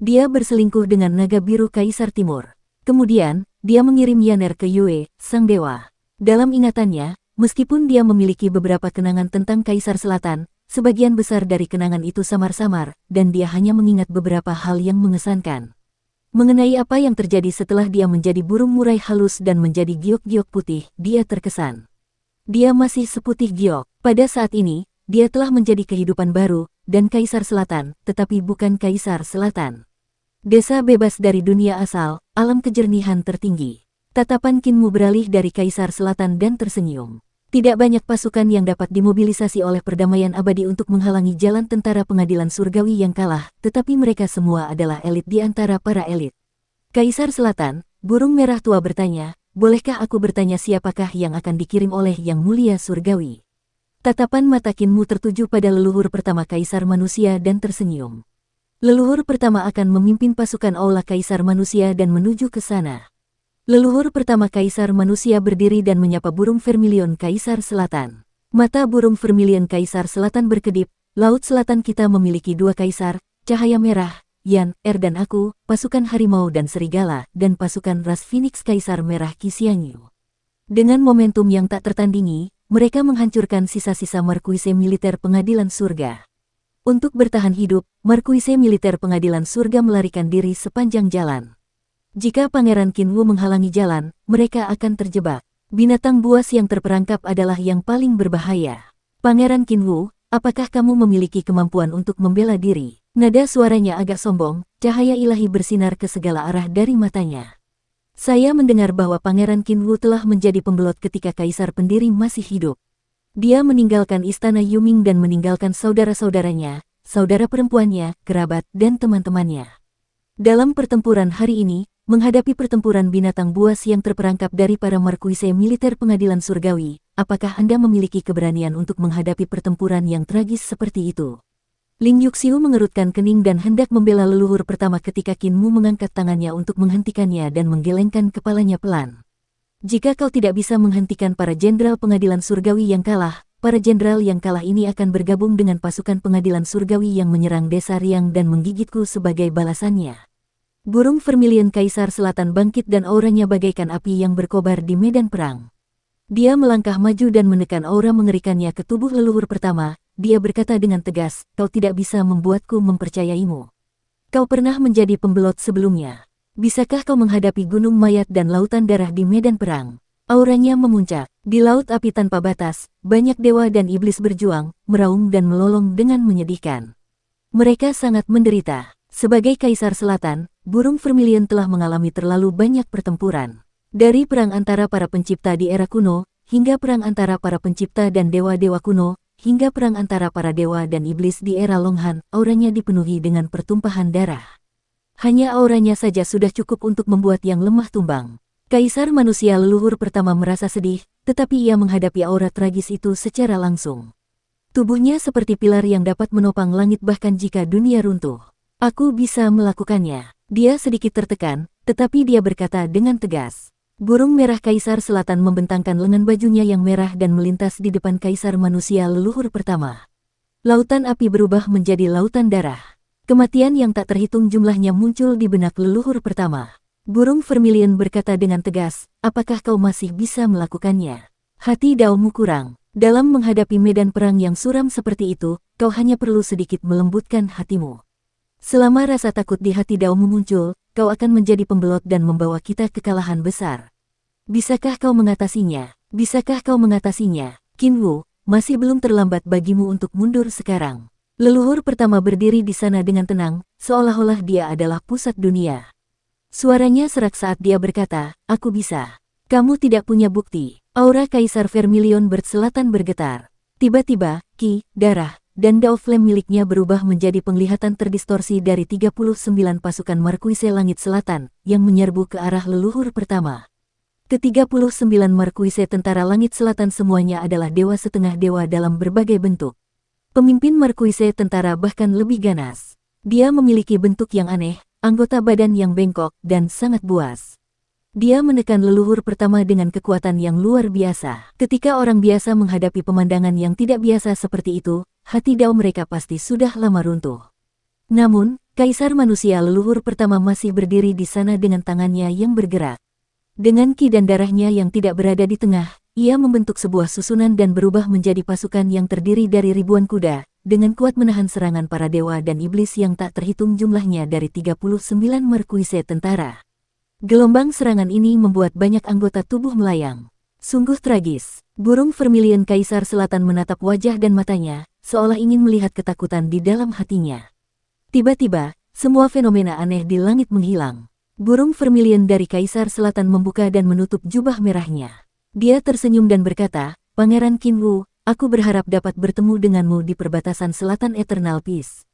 Dia berselingkuh dengan naga biru Kaisar Timur. Kemudian, dia mengirim Yaner ke Yue, sang dewa. Dalam ingatannya, meskipun dia memiliki beberapa kenangan tentang Kaisar Selatan, sebagian besar dari kenangan itu samar-samar, dan dia hanya mengingat beberapa hal yang mengesankan. Mengenai apa yang terjadi setelah dia menjadi burung murai halus dan menjadi giok-giok putih, dia terkesan. Dia masih seputih giok. Pada saat ini, dia telah menjadi kehidupan baru, dan Kaisar Selatan, tetapi bukan Kaisar Selatan. Desa bebas dari dunia asal, alam kejernihan tertinggi. Tatapan Kinmu beralih dari Kaisar Selatan dan tersenyum. Tidak banyak pasukan yang dapat dimobilisasi oleh perdamaian abadi untuk menghalangi jalan tentara pengadilan surgawi yang kalah, tetapi mereka semua adalah elit di antara para elit. Kaisar Selatan, burung merah tua bertanya, "Bolehkah aku bertanya siapakah yang akan dikirim oleh Yang Mulia Surgawi?" Tatapan mata Kinmu tertuju pada leluhur pertama Kaisar Manusia dan tersenyum. Leluhur pertama akan memimpin pasukan Aula Kaisar Manusia dan menuju ke sana. Leluhur pertama Kaisar Manusia berdiri dan menyapa burung vermilion Kaisar Selatan. Mata burung vermilion Kaisar Selatan berkedip, "Laut Selatan kita memiliki dua kaisar, cahaya merah, Yan, dan aku, pasukan harimau dan serigala, dan pasukan ras Phoenix Kaisar Merah Qixiangyu." Dengan momentum yang tak tertandingi, mereka menghancurkan sisa-sisa markuise militer pengadilan surga. Untuk bertahan hidup, markuise militer pengadilan surga melarikan diri sepanjang jalan. Jika Pangeran Kinwu menghalangi jalan, mereka akan terjebak. Binatang buas yang terperangkap adalah yang paling berbahaya. "Pangeran Kinwu, apakah kamu memiliki kemampuan untuk membela diri?" Nada suaranya agak sombong, cahaya ilahi bersinar ke segala arah dari matanya. "Saya mendengar bahwa Pangeran Kinwu telah menjadi pembelot ketika Kaisar Pendiri masih hidup. Dia meninggalkan istana Yuming dan meninggalkan saudara-saudaranya, saudara perempuannya, kerabat, dan teman-temannya. Dalam pertempuran hari ini, menghadapi pertempuran binatang buas yang terperangkap dari para markuise militer pengadilan surgawi, apakah Anda memiliki keberanian untuk menghadapi pertempuran yang tragis seperti itu?" Ling Yuxiu mengerutkan kening dan hendak membela leluhur pertama ketika Kinmu mengangkat tangannya untuk menghentikannya dan menggelengkan kepalanya pelan. "Jika kau tidak bisa menghentikan para jenderal pengadilan surgawi yang kalah, para jenderal yang kalah ini akan bergabung dengan pasukan pengadilan surgawi yang menyerang desa Riang dan menggigitku sebagai balasannya." Burung vermilion Kaisar Selatan bangkit dan auranya bagaikan api yang berkobar di medan perang. Dia melangkah maju dan menekan aura mengerikannya ke tubuh leluhur pertama. Dia berkata dengan tegas, "Kau tidak bisa membuatku mempercayaimu. Kau pernah menjadi pembelot sebelumnya. Bisakah kau menghadapi gunung mayat dan lautan darah di medan perang?" Auranya memuncak. Di laut api tanpa batas, banyak dewa dan iblis berjuang, meraung dan melolong dengan menyedihkan. Mereka sangat menderita. Sebagai Kaisar Selatan, burung vermilion telah mengalami terlalu banyak pertempuran. Dari perang antara para pencipta di era kuno, hingga perang antara para pencipta dan dewa-dewa kuno, hingga perang antara para dewa dan iblis di era Longhan, auranya dipenuhi dengan pertumpahan darah. Hanya auranya saja sudah cukup untuk membuat yang lemah tumbang. Kaisar Manusia leluhur pertama merasa sedih, tetapi ia menghadapi aura tragis itu secara langsung. Tubuhnya seperti pilar yang dapat menopang langit bahkan jika dunia runtuh. "Aku bisa melakukannya." Dia sedikit tertekan, tetapi dia berkata dengan tegas. Burung merah Kaisar Selatan membentangkan lengan bajunya yang merah dan melintas di depan Kaisar Manusia leluhur pertama. Lautan api berubah menjadi lautan darah. Kematian yang tak terhitung jumlahnya muncul di benak leluhur pertama. Burung vermilion berkata dengan tegas, "Apakah kau masih bisa melakukannya? Hati Daomu kurang." Dalam menghadapi medan perang yang suram seperti itu, kau hanya perlu sedikit melembutkan hatimu. Selama rasa takut di hati Daomu muncul, kau akan menjadi pembelot dan membawa kita kekalahan besar. Bisakah kau mengatasinya? Bisakah kau mengatasinya? Qin Wu, masih belum terlambat bagimu untuk mundur sekarang. Leluhur pertama berdiri di sana dengan tenang, seolah-olah dia adalah pusat dunia. Suaranya serak saat dia berkata, aku bisa. Kamu tidak punya bukti. Aura Kaisar Vermilion Selatan bergetar. Tiba-tiba, Ki, darah, dan Dao Flame miliknya berubah menjadi penglihatan terdistorsi dari 39 pasukan Marquise Langit Selatan, yang menyerbu ke arah leluhur pertama. Ke-39 Marquise Tentara Langit Selatan semuanya adalah dewa setengah dewa dalam berbagai bentuk. Pemimpin Marquise Tentara bahkan lebih ganas. Dia memiliki bentuk yang aneh, anggota badan yang bengkok, dan sangat buas. Dia menekan leluhur pertama dengan kekuatan yang luar biasa. Ketika orang biasa menghadapi pemandangan yang tidak biasa seperti itu, hati Dao mereka pasti sudah lama runtuh. Namun, Kaisar Manusia leluhur pertama masih berdiri di sana dengan tangannya yang bergerak. Dengan ki dan darahnya yang tidak berada di tengah, ia membentuk sebuah susunan dan berubah menjadi pasukan yang terdiri dari ribuan kuda, dengan kuat menahan serangan para dewa dan iblis yang tak terhitung jumlahnya dari 39 Marquise Tentara. Gelombang serangan ini membuat banyak anggota tubuh melayang. Sungguh tragis. Burung Vermilion Kaisar Selatan menatap wajah dan matanya, seolah ingin melihat ketakutan di dalam hatinya. Tiba-tiba, semua fenomena aneh di langit menghilang. Burung Vermilion dari Kaisar Selatan membuka dan menutup jubah merahnya. Dia tersenyum dan berkata, Pangeran Qin Wu, aku berharap dapat bertemu denganmu di perbatasan selatan Eternal Peace.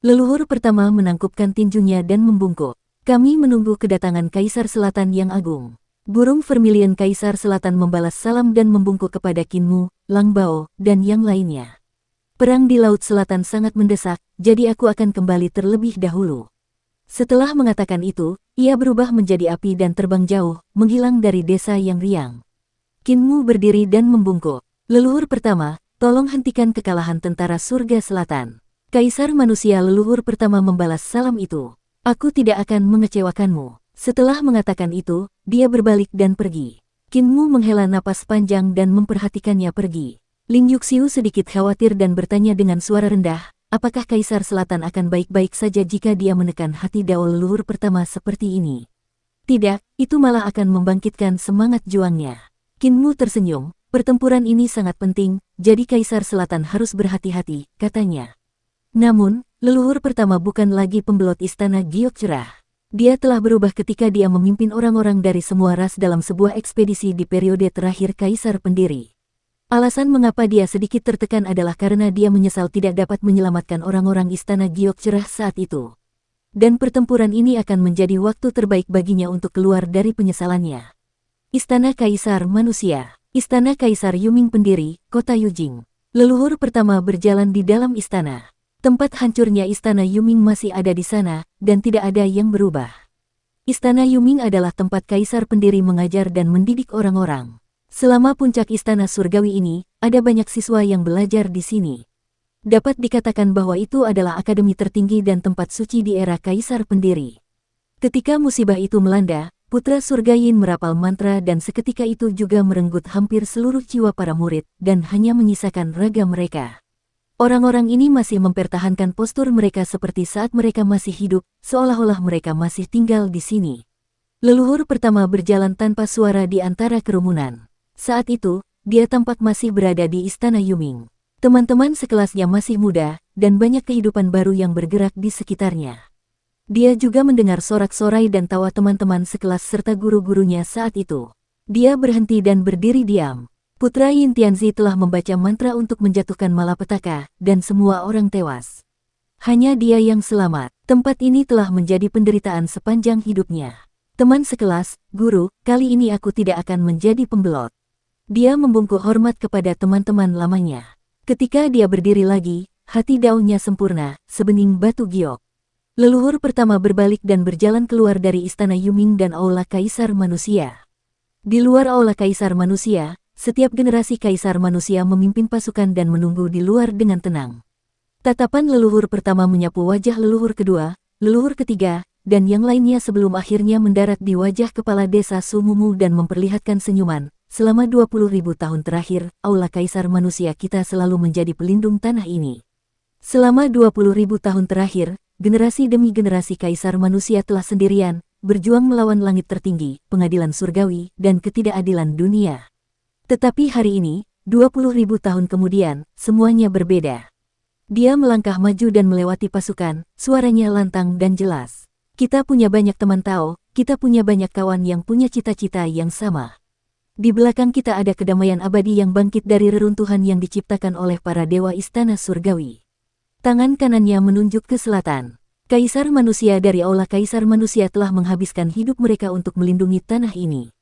Leluhur pertama menangkupkan tinjunya dan membungkuk. Kami menunggu kedatangan Kaisar Selatan yang agung. Burung Vermilion Kaisar Selatan membalas salam dan membungkuk kepada Qin Mu, Lang Bao, dan yang lainnya. Perang di Laut Selatan sangat mendesak, jadi aku akan kembali terlebih dahulu. Setelah mengatakan itu, ia berubah menjadi api dan terbang jauh, menghilang dari desa yang riang. Qin Mu berdiri dan membungkuk. Leluhur pertama, tolong hentikan kekalahan tentara surga selatan. Kaisar Manusia leluhur pertama membalas salam itu. Aku tidak akan mengecewakanmu. Setelah mengatakan itu, dia berbalik dan pergi. Qin Mu menghela napas panjang dan memperhatikannya pergi. Ling Yuxiu sedikit khawatir dan bertanya dengan suara rendah, apakah Kaisar Selatan akan baik-baik saja jika dia menekan hati Dao leluhur pertama seperti ini? Tidak, itu malah akan membangkitkan semangat juangnya. Qin Mu tersenyum, pertempuran ini sangat penting, jadi Kaisar Selatan harus berhati-hati, katanya. Namun, leluhur pertama bukan lagi pembelot istana giok cerah. Dia telah berubah ketika dia memimpin orang-orang dari semua ras dalam sebuah ekspedisi di periode terakhir Kaisar Pendiri. Alasan mengapa dia sedikit tertekan adalah karena dia menyesal tidak dapat menyelamatkan orang-orang istana giok cerah saat itu. Dan pertempuran ini akan menjadi waktu terbaik baginya untuk keluar dari penyesalannya. Istana Kaisar Manusia. Istana Kaisar Yuming Pendiri, Kota Yujing. Leluhur pertama berjalan di dalam istana. Tempat hancurnya Istana Yuming masih ada di sana, dan tidak ada yang berubah. Istana Yuming adalah tempat Kaisar Pendiri mengajar dan mendidik orang-orang. Selama puncak Istana Surgawi ini, ada banyak siswa yang belajar di sini. Dapat dikatakan bahwa itu adalah akademi tertinggi dan tempat suci di era Kaisar Pendiri. Ketika musibah itu melanda, Putra Surga Yin merapal mantra dan seketika itu juga merenggut hampir seluruh jiwa para murid, dan hanya menyisakan raga mereka. Orang-orang ini masih mempertahankan postur mereka seperti saat mereka masih hidup, seolah-olah mereka masih tinggal di sini. Leluhur pertama berjalan tanpa suara di antara kerumunan. Saat itu, dia tampak masih berada di Istana Yuming. Teman-teman sekelasnya masih muda, dan banyak kehidupan baru yang bergerak di sekitarnya. Dia juga mendengar sorak-sorai dan tawa teman-teman sekelas serta guru-gurunya saat itu. Dia berhenti dan berdiri diam. Putra Yin Tianzi telah membaca mantra untuk menjatuhkan malapetaka, dan semua orang tewas. Hanya dia yang selamat. Tempat ini telah menjadi penderitaan sepanjang hidupnya. Teman sekelas, guru, kali ini aku tidak akan menjadi pembelot. Dia membungkuk hormat kepada teman-teman lamanya. Ketika dia berdiri lagi, hati daunnya sempurna, sebening batu giok. Leluhur pertama berbalik dan berjalan keluar dari Istana Yuming dan Aula Kaisar Manusia. Di luar Aula Kaisar Manusia, setiap generasi Kaisar Manusia memimpin pasukan dan menunggu di luar dengan tenang. Tatapan leluhur pertama menyapu wajah leluhur kedua, leluhur ketiga, dan yang lainnya sebelum akhirnya mendarat di wajah kepala desa Sumumu dan memperlihatkan senyuman, selama 20.000 tahun terakhir, aula kaisar manusia kita selalu menjadi pelindung tanah ini. Selama 20.000 tahun terakhir, generasi demi generasi kaisar manusia telah sendirian, berjuang melawan langit tertinggi, pengadilan surgawi, dan ketidakadilan dunia. Tetapi hari ini, 20.000 tahun kemudian, semuanya berbeda. Dia melangkah maju dan melewati pasukan, suaranya lantang dan jelas. Kita punya banyak teman Tao, kita punya banyak kawan yang punya cita-cita yang sama. Di belakang kita ada kedamaian abadi yang bangkit dari reruntuhan yang diciptakan oleh para dewa istana surgawi. Tangan kanannya menunjuk ke selatan. Kaisar manusia dari aula kaisar manusia telah menghabiskan hidup mereka untuk melindungi tanah ini.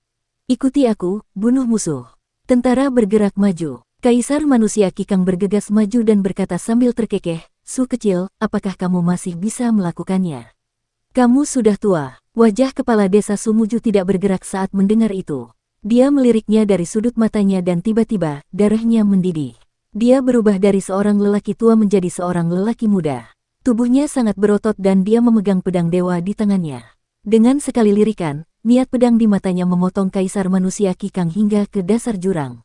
Ikuti aku, bunuh musuh. Tentara bergerak maju. Kaisar manusia Kikang bergegas maju dan berkata sambil terkekeh, "Su kecil, apakah kamu masih bisa melakukannya? Kamu sudah tua." Wajah kepala desa Sumuju tidak bergerak saat mendengar itu. Dia meliriknya dari sudut matanya dan tiba-tiba, darahnya mendidih. Dia berubah dari seorang lelaki tua menjadi seorang lelaki muda. Tubuhnya sangat berotot dan dia memegang pedang dewa di tangannya. Dengan sekali lirikan, niat pedang di matanya memotong kaisar manusia Kikang hingga ke dasar jurang.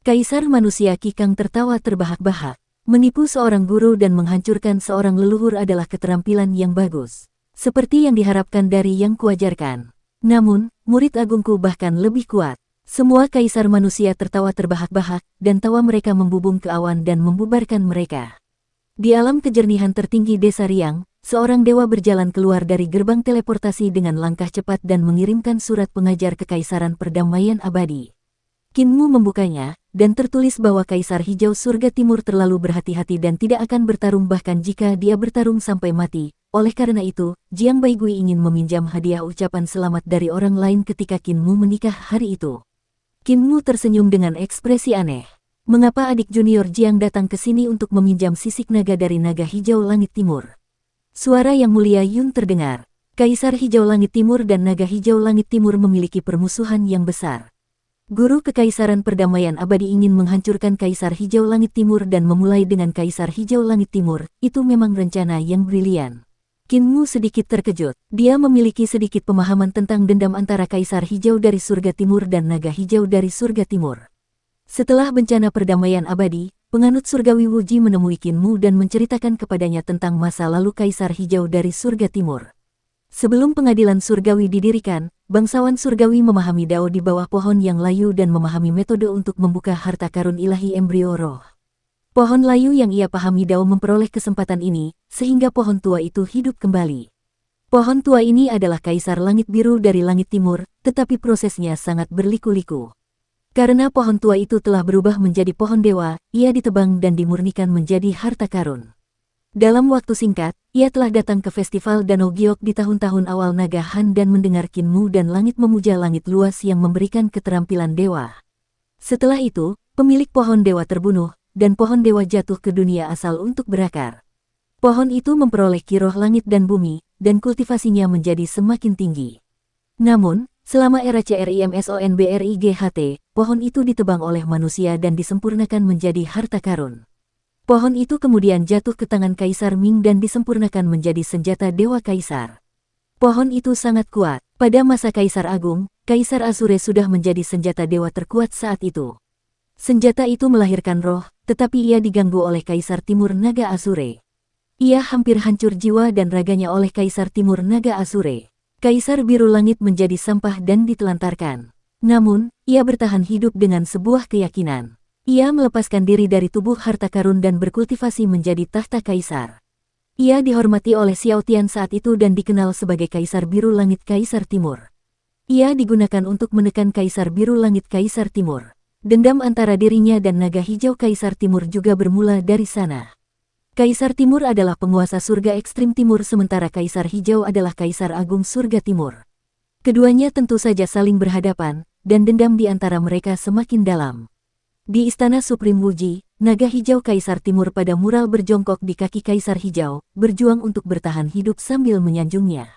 Kaisar manusia Kikang tertawa terbahak-bahak. Menipu seorang guru dan menghancurkan seorang leluhur adalah keterampilan yang bagus. Seperti yang diharapkan dari yang kuajarkan. Namun, murid agungku bahkan lebih kuat. Semua kaisar manusia tertawa terbahak-bahak, dan tawa mereka membubung ke awan dan membubarkan mereka. Di alam kejernihan tertinggi desa Riang, seorang dewa berjalan keluar dari gerbang teleportasi dengan langkah cepat dan mengirimkan surat pengajar kekaisaran perdamaian abadi. Kinmu membukanya, dan tertulis bahwa Kaisar Hijau Surga Timur terlalu berhati-hati dan tidak akan bertarung bahkan jika dia bertarung sampai mati. Oleh karena itu, Jiang Baigui ingin meminjam hadiah ucapan selamat dari orang lain ketika Kinmu menikah hari itu. Kinmu tersenyum dengan ekspresi aneh. Mengapa adik junior Jiang datang ke sini untuk meminjam sisik naga dari naga hijau langit timur? Suara yang mulia Yun terdengar. Kaisar Hijau Langit Timur dan Naga Hijau Langit Timur memiliki permusuhan yang besar. Guru Kekaisaran Perdamaian Abadi ingin menghancurkan Kaisar Hijau Langit Timur dan memulai dengan Kaisar Hijau Langit Timur. Itu memang rencana yang brilian. Kinmu sedikit terkejut. Dia memiliki sedikit pemahaman tentang dendam antara Kaisar Hijau dari Surga Timur dan Naga Hijau dari Surga Timur. Setelah bencana perdamaian abadi, penganut surgawi Wuji menemui Kinmu dan menceritakan kepadanya tentang masa lalu Kaisar Hijau dari Surga Timur. Sebelum pengadilan surgawi didirikan, bangsawan surgawi memahami Dao di bawah pohon yang layu dan memahami metode untuk membuka harta karun ilahi embrio roh. Pohon layu yang ia pahami Dao memperoleh kesempatan ini, sehingga pohon tua itu hidup kembali. Pohon tua ini adalah Kaisar Langit Biru dari Langit Timur, tetapi prosesnya sangat berliku-liku. Karena pohon tua itu telah berubah menjadi pohon dewa, ia ditebang dan dimurnikan menjadi harta karun. Dalam waktu singkat, ia telah datang ke festival Danau Giok di tahun-tahun awal Naga Han dan mendengar Kinmu dan langit memuja langit luas yang memberikan keterampilan dewa. Setelah itu, pemilik pohon dewa terbunuh, dan pohon dewa jatuh ke dunia asal untuk berakar. Pohon itu memperoleh kiroh langit dan bumi, dan kultivasinya menjadi semakin tinggi. Namun, selama era CRIMSONBRIGHT, pohon itu ditebang oleh manusia dan disempurnakan menjadi harta karun. Pohon itu kemudian jatuh ke tangan Kaisar Ming dan disempurnakan menjadi senjata Dewa Kaisar. Pohon itu sangat kuat. Pada masa Kaisar Agung, Kaisar Azure sudah menjadi senjata dewa terkuat saat itu. Senjata itu melahirkan roh, tetapi ia diganggu oleh Kaisar Timur Naga Azure. Ia hampir hancur jiwa dan raganya oleh Kaisar Timur Naga Azure. Kaisar Biru Langit menjadi sampah dan ditelantarkan. Namun, ia bertahan hidup dengan sebuah keyakinan. Ia melepaskan diri dari tubuh harta karun dan berkultivasi menjadi tahta kaisar. Ia dihormati oleh Xiao Tian saat itu dan dikenal sebagai Kaisar Biru Langit Kaisar Timur. Ia digunakan untuk menekan Kaisar Biru Langit Kaisar Timur. Dendam antara dirinya dan Naga Hijau Kaisar Timur juga bermula dari sana. Kaisar Timur adalah penguasa surga ekstrim timur sementara Kaisar Hijau adalah Kaisar Agung Surga Timur. Keduanya tentu saja saling berhadapan, dan dendam di antara mereka semakin dalam. Di Istana Supreme Wuji, Naga Hijau Kaisar Timur pada mural berjongkok di kaki Kaisar Hijau, berjuang untuk bertahan hidup sambil menyanjungnya.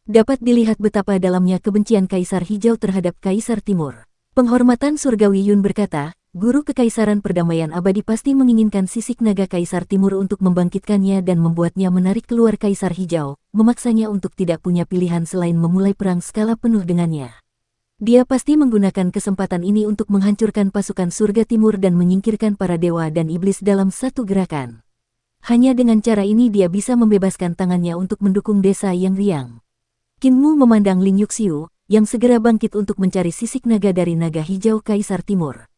Dapat dilihat betapa dalamnya kebencian Kaisar Hijau terhadap Kaisar Timur. Penghormatan surgawi Yun berkata, Guru Kekaisaran Perdamaian Abadi pasti menginginkan sisik naga Kaisar Timur untuk membangkitkannya dan membuatnya menarik keluar Kaisar Hijau, memaksanya untuk tidak punya pilihan selain memulai perang skala penuh dengannya. Dia pasti menggunakan kesempatan ini untuk menghancurkan pasukan surga timur dan menyingkirkan para dewa dan iblis dalam satu gerakan. Hanya dengan cara ini dia bisa membebaskan tangannya untuk mendukung desa yang riang. Kinmu memandang Ling Yuxiu, yang segera bangkit untuk mencari sisik naga dari naga hijau Kaisar Timur.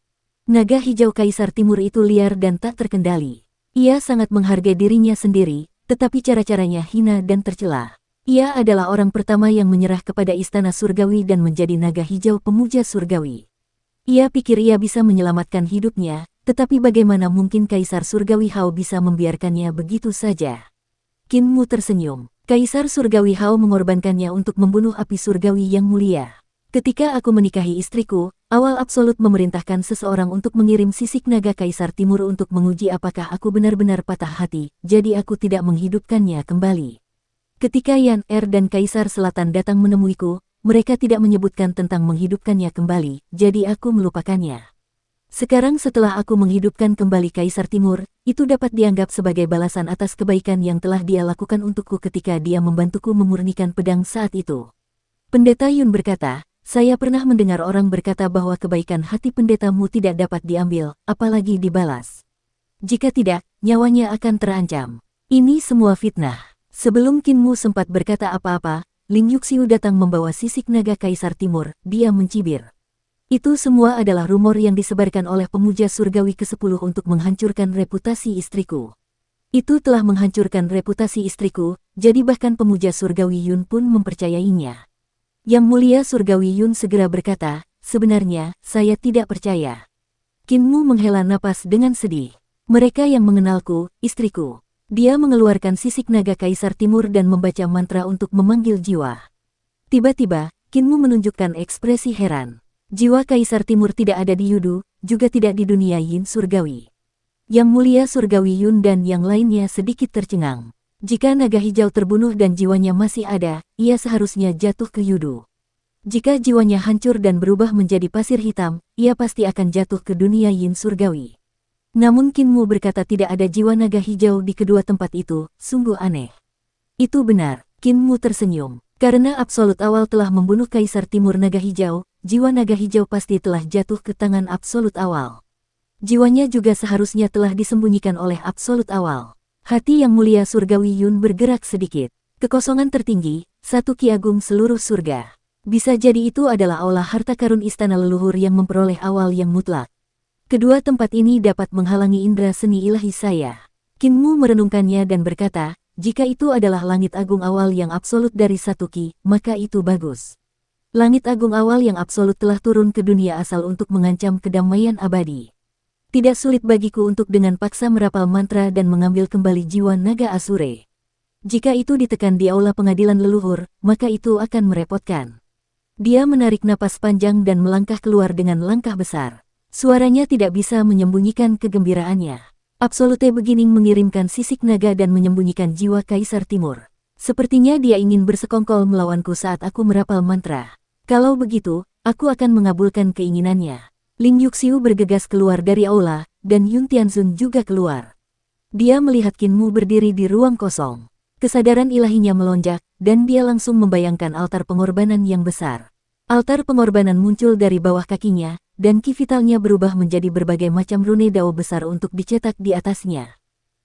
Naga hijau Kaisar Timur itu liar dan tak terkendali. Ia sangat menghargai dirinya sendiri, tetapi cara-caranya hina dan tercela. Ia adalah orang pertama yang menyerah kepada istana surgawi dan menjadi naga hijau pemuja surgawi. Ia pikir ia bisa menyelamatkan hidupnya, tetapi bagaimana mungkin Kaisar Surgawi Hao bisa membiarkannya begitu saja? Kinmu tersenyum. Kaisar Surgawi Hao mengorbankannya untuk membunuh api surgawi yang mulia. Ketika aku menikahi istriku, awal absolut memerintahkan seseorang untuk mengirim sisik naga Kaisar Timur untuk menguji apakah aku benar-benar patah hati, jadi aku tidak menghidupkannya kembali. Ketika Yan Er dan Kaisar Selatan datang menemuiku, mereka tidak menyebutkan tentang menghidupkannya kembali, jadi aku melupakannya. Sekarang setelah aku menghidupkan kembali Kaisar Timur, itu dapat dianggap sebagai balasan atas kebaikan yang telah dia lakukan untukku ketika dia membantuku memurnikan pedang saat itu. Pendeta Yun berkata, saya pernah mendengar orang berkata bahwa kebaikan hati pendetamu tidak dapat diambil, apalagi dibalas. Jika tidak, nyawanya akan terancam. Ini semua fitnah. Sebelum Kinmu sempat berkata apa-apa, Ling Yuxiu datang membawa sisik naga Kaisar Timur, dia mencibir. Itu semua adalah rumor yang disebarkan oleh pemuja surgawi ke-10 untuk menghancurkan reputasi istriku. Itu telah menghancurkan reputasi istriku, jadi bahkan pemuja surgawi Yun pun mempercayainya. Yang mulia surgawi Yun segera berkata, sebenarnya, saya tidak percaya. Kinmu menghela napas dengan sedih. Mereka yang mengenalku, istriku. Dia mengeluarkan sisik naga Kaisar Timur dan membaca mantra untuk memanggil jiwa. Tiba-tiba, Kinmu menunjukkan ekspresi heran. Jiwa Kaisar Timur tidak ada di Yudu, juga tidak di dunia Yin surgawi. Yang mulia surgawi Yun dan yang lainnya sedikit tercengang. Jika naga hijau terbunuh dan jiwanya masih ada, ia seharusnya jatuh ke Yudu. Jika jiwanya hancur dan berubah menjadi pasir hitam, ia pasti akan jatuh ke dunia Yin surgawi. Namun Kinmu berkata tidak ada jiwa naga hijau di kedua tempat itu, sungguh aneh. Itu benar, Kinmu tersenyum. Karena Absolut Awal telah membunuh Kaisar Timur Naga Hijau, jiwa naga hijau pasti telah jatuh ke tangan Absolut Awal. Jiwanya juga seharusnya telah disembunyikan oleh Absolut Awal. Hati yang mulia surgawi Yun bergerak sedikit. Kekosongan tertinggi, satu Ki Agung seluruh surga. Bisa jadi itu adalah aula harta karun istana leluhur yang memperoleh awal yang mutlak. Kedua tempat ini dapat menghalangi indera seni ilahi saya. Kinmu merenungkannya dan berkata, jika itu adalah langit agung awal yang absolut dari satu Ki, maka itu bagus. Langit agung awal yang absolut telah turun ke dunia asal untuk mengancam kedamaian abadi. Tidak sulit bagiku untuk dengan paksa merapal mantra dan mengambil kembali jiwa naga Asure. Jika itu ditekan di aula pengadilan leluhur, maka itu akan merepotkan. Dia menarik napas panjang dan melangkah keluar dengan langkah besar. Suaranya tidak bisa menyembunyikan kegembiraannya. Absolute Beginning mengirimkan sisik naga dan menyembunyikan jiwa Kaisar Timur. Sepertinya dia ingin bersekongkol melawanku saat aku merapal mantra. Kalau begitu, aku akan mengabulkan keinginannya. Ling Yuxiu bergegas keluar dari aula, dan Yun Tianzun juga keluar. Dia melihat Kinmu berdiri di ruang kosong. Kesadaran ilahinya melonjak, dan dia langsung membayangkan altar pengorbanan yang besar. Altar pengorbanan muncul dari bawah kakinya, dan ki vitalnya berubah menjadi berbagai macam rune dao besar untuk dicetak di atasnya.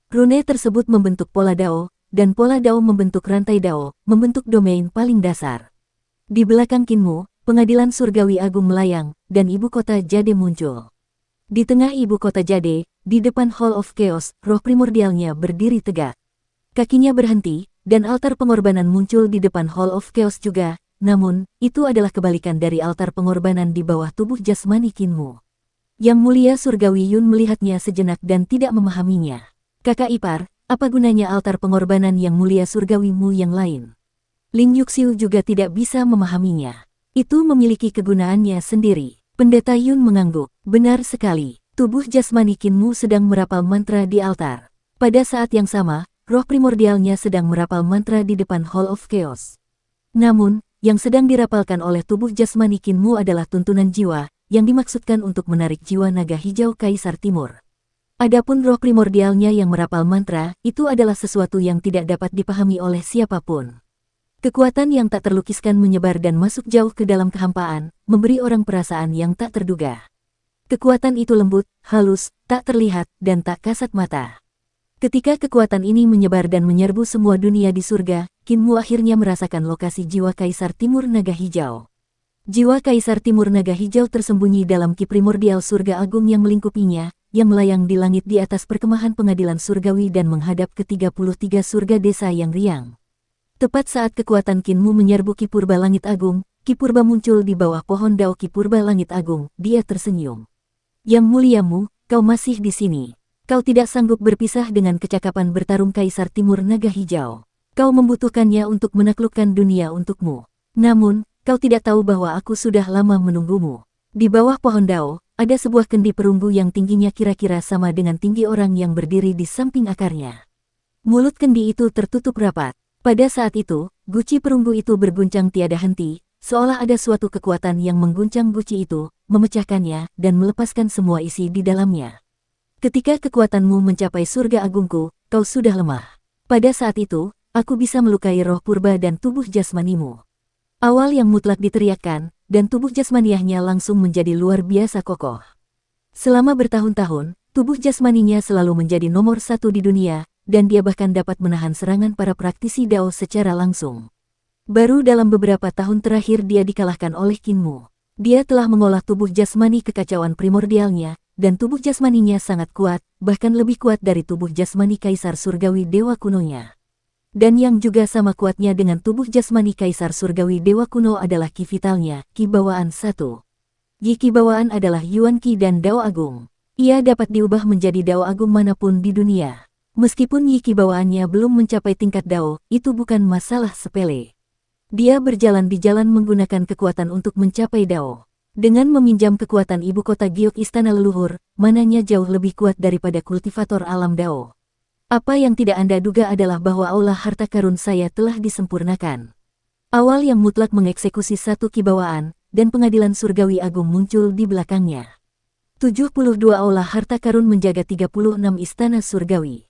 Rune tersebut membentuk pola dao, dan pola dao membentuk rantai dao, membentuk domain paling dasar. Di belakang Kinmu, pengadilan surgawi agung melayang, dan ibu kota Jade muncul. Di tengah ibu kota Jade, di depan Hall of Chaos, roh primordialnya berdiri tegak. Kakinya berhenti, dan altar pengorbanan muncul di depan Hall of Chaos juga. Namun, itu adalah kebalikan dari altar pengorbanan di bawah tubuh jasmani Kinmu. Yang mulia surgawi Yun melihatnya sejenak dan tidak memahaminya. Kakak ipar, apa gunanya altar pengorbanan yang mulia surgawimu yang lain? Ling Yuxiu juga tidak bisa memahaminya. Itu memiliki kegunaannya sendiri. Pendeta Yun mengangguk. Benar sekali, tubuh jasmani Kinmu sedang merapal mantra di altar. Pada saat yang sama, roh primordialnya sedang merapal mantra di depan Hall of Chaos. Namun, yang sedang dirapalkan oleh tubuh jasmani Kinmu adalah tuntunan jiwa, yang dimaksudkan untuk menarik jiwa naga hijau Kaisar Timur. Adapun roh primordialnya yang merapal mantra, itu adalah sesuatu yang tidak dapat dipahami oleh siapapun. Kekuatan yang tak terlukiskan menyebar dan masuk jauh ke dalam kehampaan, memberi orang perasaan yang tak terduga. Kekuatan itu lembut, halus, tak terlihat, dan tak kasat mata. Ketika kekuatan ini menyebar dan menyerbu semua dunia di surga, Qin Mu akhirnya merasakan lokasi jiwa Kaisar Timur Naga Hijau. Jiwa Kaisar Timur Naga Hijau tersembunyi dalam ki primordial surga agung yang melingkupinya, yang melayang di langit di atas perkemahan pengadilan surgawi dan menghadap ke 33 surga desa yang riang. Tepat saat kekuatan Qin Mu menyerbu Ki Purba Langit Agung, Ki Purba muncul di bawah pohon dao Ki Purba Langit Agung. Dia tersenyum. Yang Mulia Mu, kau masih di sini. Kau tidak sanggup berpisah dengan kecakapan bertarung Kaisar Timur Naga Hijau. Kau membutuhkannya untuk menaklukkan dunia untukmu. Namun, kau tidak tahu bahwa aku sudah lama menunggumu. Di bawah pohon dao, ada sebuah kendi perunggu yang tingginya kira-kira sama dengan tinggi orang yang berdiri di samping akarnya. Mulut kendi itu tertutup rapat. Pada saat itu, guci perunggu itu berguncang tiada henti, seolah ada suatu kekuatan yang mengguncang guci itu, memecahkannya, dan melepaskan semua isi di dalamnya. Ketika kekuatanmu mencapai surga agungku, kau sudah lemah. Pada saat itu, aku bisa melukai roh purba dan tubuh jasmanimu. Awal yang mutlak diteriakkan, dan tubuh jasmaniahnya langsung menjadi luar biasa kokoh. Selama bertahun-tahun, tubuh jasmaninya selalu menjadi nomor satu di dunia, dan dia bahkan dapat menahan serangan para praktisi Dao secara langsung. Baru dalam beberapa tahun terakhir dia dikalahkan oleh Qin Mu. Dia telah mengolah tubuh jasmani kekacauan primordialnya, dan tubuh jasmaninya sangat kuat, bahkan lebih kuat dari tubuh jasmani Kaisar Surgawi Dewa kunonya. Dan yang juga sama kuatnya dengan tubuh jasmani Kaisar Surgawi Dewa kuno adalah Ki vitalnya, Ki bawaan 1. Yi Ki bawaan adalah Yuan Qi dan Dao Agung. Ia dapat diubah menjadi Dao Agung manapun di dunia. Meskipun Yi Ki bawaannya belum mencapai tingkat Dao, itu bukan masalah sepele. Dia berjalan di jalan menggunakan kekuatan untuk mencapai Dao. Dengan meminjam kekuatan ibu kota giok istana leluhur, mananya jauh lebih kuat daripada kultivator alam Dao. Apa yang tidak Anda duga adalah bahwa aula harta karun saya telah disempurnakan. Awal yang mutlak mengeksekusi satu Ki bawaan, dan pengadilan surgawi agung muncul di belakangnya. 72 aula harta karun menjaga 36 istana surgawi.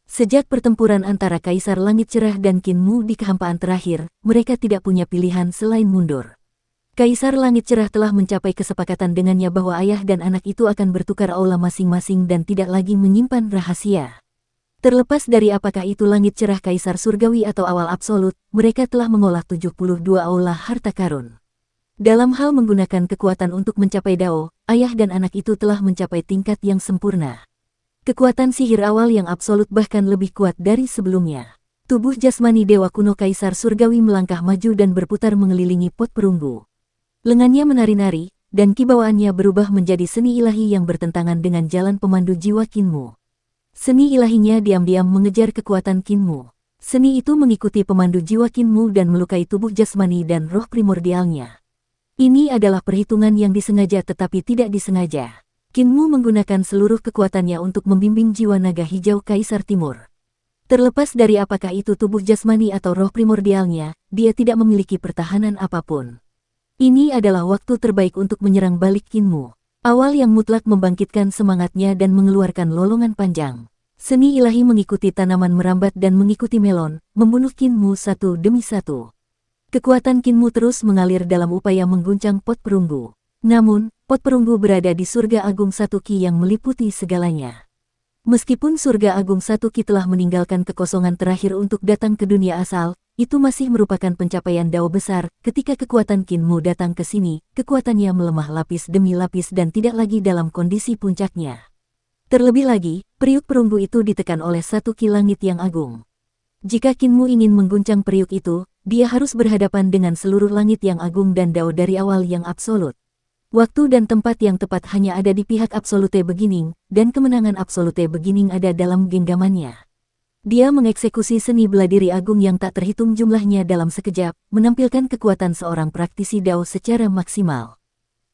Sejak pertempuran antara Kaisar Langit Cerah dan Qin Mu di kehampaan terakhir, mereka tidak punya pilihan selain mundur. Kaisar Langit Cerah telah mencapai kesepakatan dengannya bahwa ayah dan anak itu akan bertukar aula masing-masing dan tidak lagi menyimpan rahasia. Terlepas dari apakah itu Langit Cerah Kaisar Surgawi atau awal absolut, mereka telah mengolah 72 aula harta karun. Dalam hal menggunakan kekuatan untuk mencapai Dao, ayah dan anak itu telah mencapai tingkat yang sempurna. Kekuatan sihir awal yang absolut bahkan lebih kuat dari sebelumnya. Tubuh jasmani Dewa kuno Kaisar Surgawi melangkah maju dan berputar mengelilingi pot perunggu. Lengannya menari-nari, dan ki bawaannya berubah menjadi seni ilahi yang bertentangan dengan jalan pemandu jiwa Qin Mu. Seni ilahinya diam-diam mengejar kekuatan Qin Mu. Seni itu mengikuti pemandu jiwa Qin Mu dan melukai tubuh jasmani dan roh primordialnya. Ini adalah perhitungan yang disengaja tetapi tidak disengaja. Qin Mu menggunakan seluruh kekuatannya untuk membimbing jiwa naga hijau Kaisar Timur. Terlepas dari apakah itu tubuh jasmani atau roh primordialnya, dia tidak memiliki pertahanan apapun. Ini adalah waktu terbaik untuk menyerang balik Qin Mu. Awal yang mutlak membangkitkan semangatnya dan mengeluarkan lolongan panjang. Seni ilahi mengikuti tanaman merambat dan mengikuti melon, membunuh Qin Mu satu demi satu. Kekuatan Qin Mu terus mengalir dalam upaya mengguncang pot perunggu. Namun, pot perunggu berada di surga agung satu Ki yang meliputi segalanya. Meskipun surga agung satu Ki telah meninggalkan kekosongan terakhir untuk datang ke dunia asal, itu masih merupakan pencapaian Dao besar. Ketika kekuatan Qin Mu datang ke sini, kekuatannya melemah lapis demi lapis dan tidak lagi dalam kondisi puncaknya. Terlebih lagi, periuk perunggu itu ditekan oleh satu Ki langit yang agung. Jika Qin Mu ingin mengguncang periuk itu, dia harus berhadapan dengan seluruh langit yang agung dan Dao dari awal yang absolut. Waktu dan tempat yang tepat hanya ada di pihak Absolute Beginning, dan kemenangan Absolute Beginning ada dalam genggamannya. Dia mengeksekusi seni bela diri agung yang tak terhitung jumlahnya dalam sekejap, menampilkan kekuatan seorang praktisi Dao secara maksimal.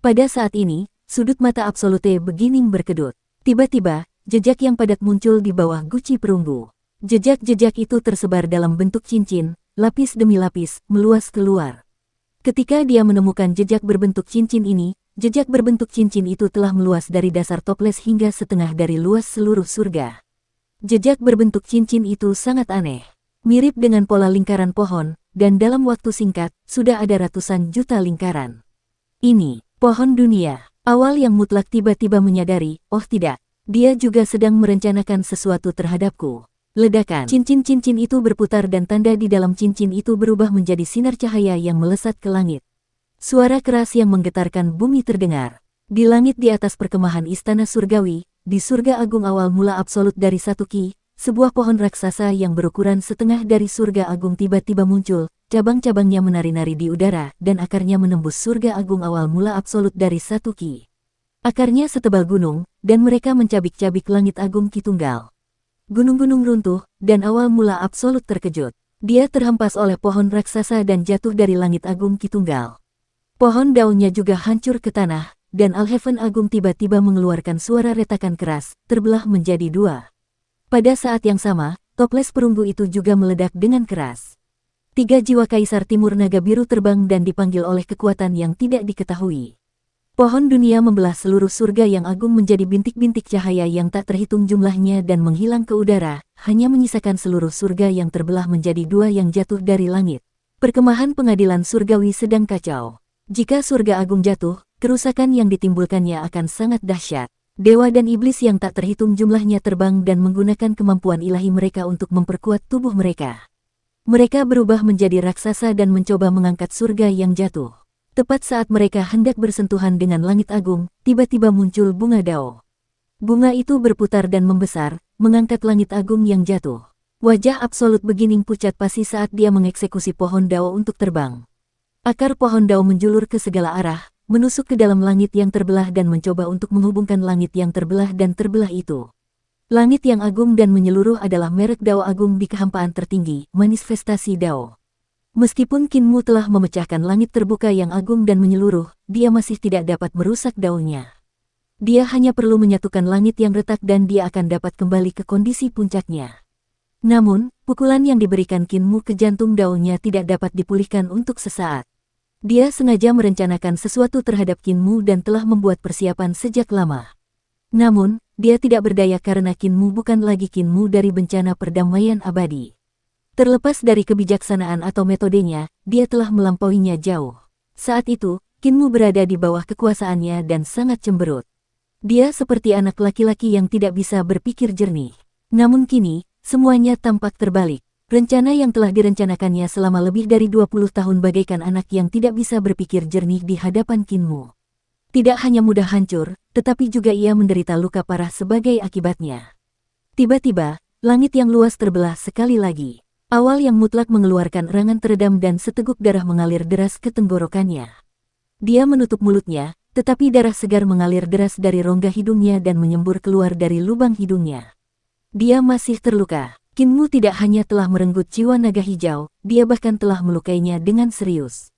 Pada saat ini, sudut mata Absolute Beginning berkedut. Tiba-tiba, jejak yang padat muncul di bawah guci perunggu. Jejak-jejak itu tersebar dalam bentuk cincin, lapis demi lapis, meluas keluar. Ketika dia menemukan jejak berbentuk cincin ini, jejak berbentuk cincin itu telah meluas dari dasar toples hingga setengah dari luas seluruh surga. Jejak berbentuk cincin itu sangat aneh. Mirip dengan pola lingkaran pohon, dan dalam waktu singkat, sudah ada ratusan juta lingkaran. Ini, pohon dunia. Awal yang mutlak tiba-tiba menyadari, oh tidak, dia juga sedang merencanakan sesuatu terhadapku. Ledakan. Cincin-cincin itu berputar dan tanda di dalam cincin itu berubah menjadi sinar cahaya yang melesat ke langit. Suara keras yang menggetarkan bumi terdengar. Di langit di atas perkemahan istana surgawi, di surga agung awal mula absolut dari satu ki, sebuah pohon raksasa yang berukuran setengah dari surga agung tiba-tiba muncul, cabang-cabangnya menari-nari di udara, dan akarnya menembus surga agung awal mula absolut dari satu ki. Akarnya setebal gunung, dan mereka mencabik-cabik langit agung ki tunggal. Gunung-gunung runtuh, dan awal mula absolut terkejut. Dia terhempas oleh pohon raksasa dan jatuh dari langit agung ki tunggal. Pohon daunnya juga hancur ke tanah, dan Alheaven agung tiba-tiba mengeluarkan suara retakan keras, terbelah menjadi dua. Pada saat yang sama, toples perunggu itu juga meledak dengan keras. 3 jiwa Kaisar Timur Naga Biru terbang dan dipanggil oleh kekuatan yang tidak diketahui. Pohon dunia membelah seluruh surga yang agung menjadi bintik-bintik cahaya yang tak terhitung jumlahnya dan menghilang ke udara, hanya menyisakan seluruh surga yang terbelah menjadi dua yang jatuh dari langit. Perkemahan pengadilan surgawi sedang kacau. Jika surga agung jatuh, kerusakan yang ditimbulkannya akan sangat dahsyat. Dewa dan iblis yang tak terhitung jumlahnya terbang dan menggunakan kemampuan ilahi mereka untuk memperkuat tubuh mereka. Mereka berubah menjadi raksasa dan mencoba mengangkat surga yang jatuh. Tepat saat mereka hendak bersentuhan dengan langit agung, tiba-tiba muncul bunga dao. Bunga itu berputar dan membesar, mengangkat langit agung yang jatuh. Wajah absolut begining pucat pasi saat dia mengeksekusi pohon dao untuk terbang. Akar pohon dao menjulur ke segala arah, menusuk ke dalam langit yang terbelah dan mencoba untuk menghubungkan langit yang terbelah dan terbelah itu. Langit yang agung dan menyeluruh adalah merek dao agung di kehampaan tertinggi, manifestasi dao. Meskipun Kinmu telah memecahkan langit terbuka yang agung dan menyeluruh, dia masih tidak dapat merusak daunnya. Dia hanya perlu menyatukan langit yang retak dan dia akan dapat kembali ke kondisi puncaknya. Namun, pukulan yang diberikan Kinmu ke jantung daunnya tidak dapat dipulihkan untuk sesaat. Dia sengaja merencanakan sesuatu terhadap Kinmu dan telah membuat persiapan sejak lama. Namun, dia tidak berdaya karena Kinmu bukan lagi Kinmu dari bencana perdamaian abadi. Terlepas dari kebijaksanaan atau metodenya, dia telah melampauinya jauh. Saat itu, Kinmu berada di bawah kekuasaannya dan sangat cemberut. Dia seperti anak laki-laki yang tidak bisa berpikir jernih. Namun kini, semuanya tampak terbalik. Rencana yang telah direncanakannya selama lebih dari 20 tahun bagaikan anak yang tidak bisa berpikir jernih di hadapan Kinmu. Tidak hanya mudah hancur, tetapi juga ia menderita luka parah sebagai akibatnya. Tiba-tiba, langit yang luas terbelah sekali lagi. Awal yang mutlak mengeluarkan erangan teredam dan seteguk darah mengalir deras ke tenggorokannya. Dia menutup mulutnya, tetapi darah segar mengalir deras dari rongga hidungnya dan menyembur keluar dari lubang hidungnya. Dia masih terluka. Kinmu tidak hanya telah merenggut jiwa naga hijau, dia bahkan telah melukainya dengan serius.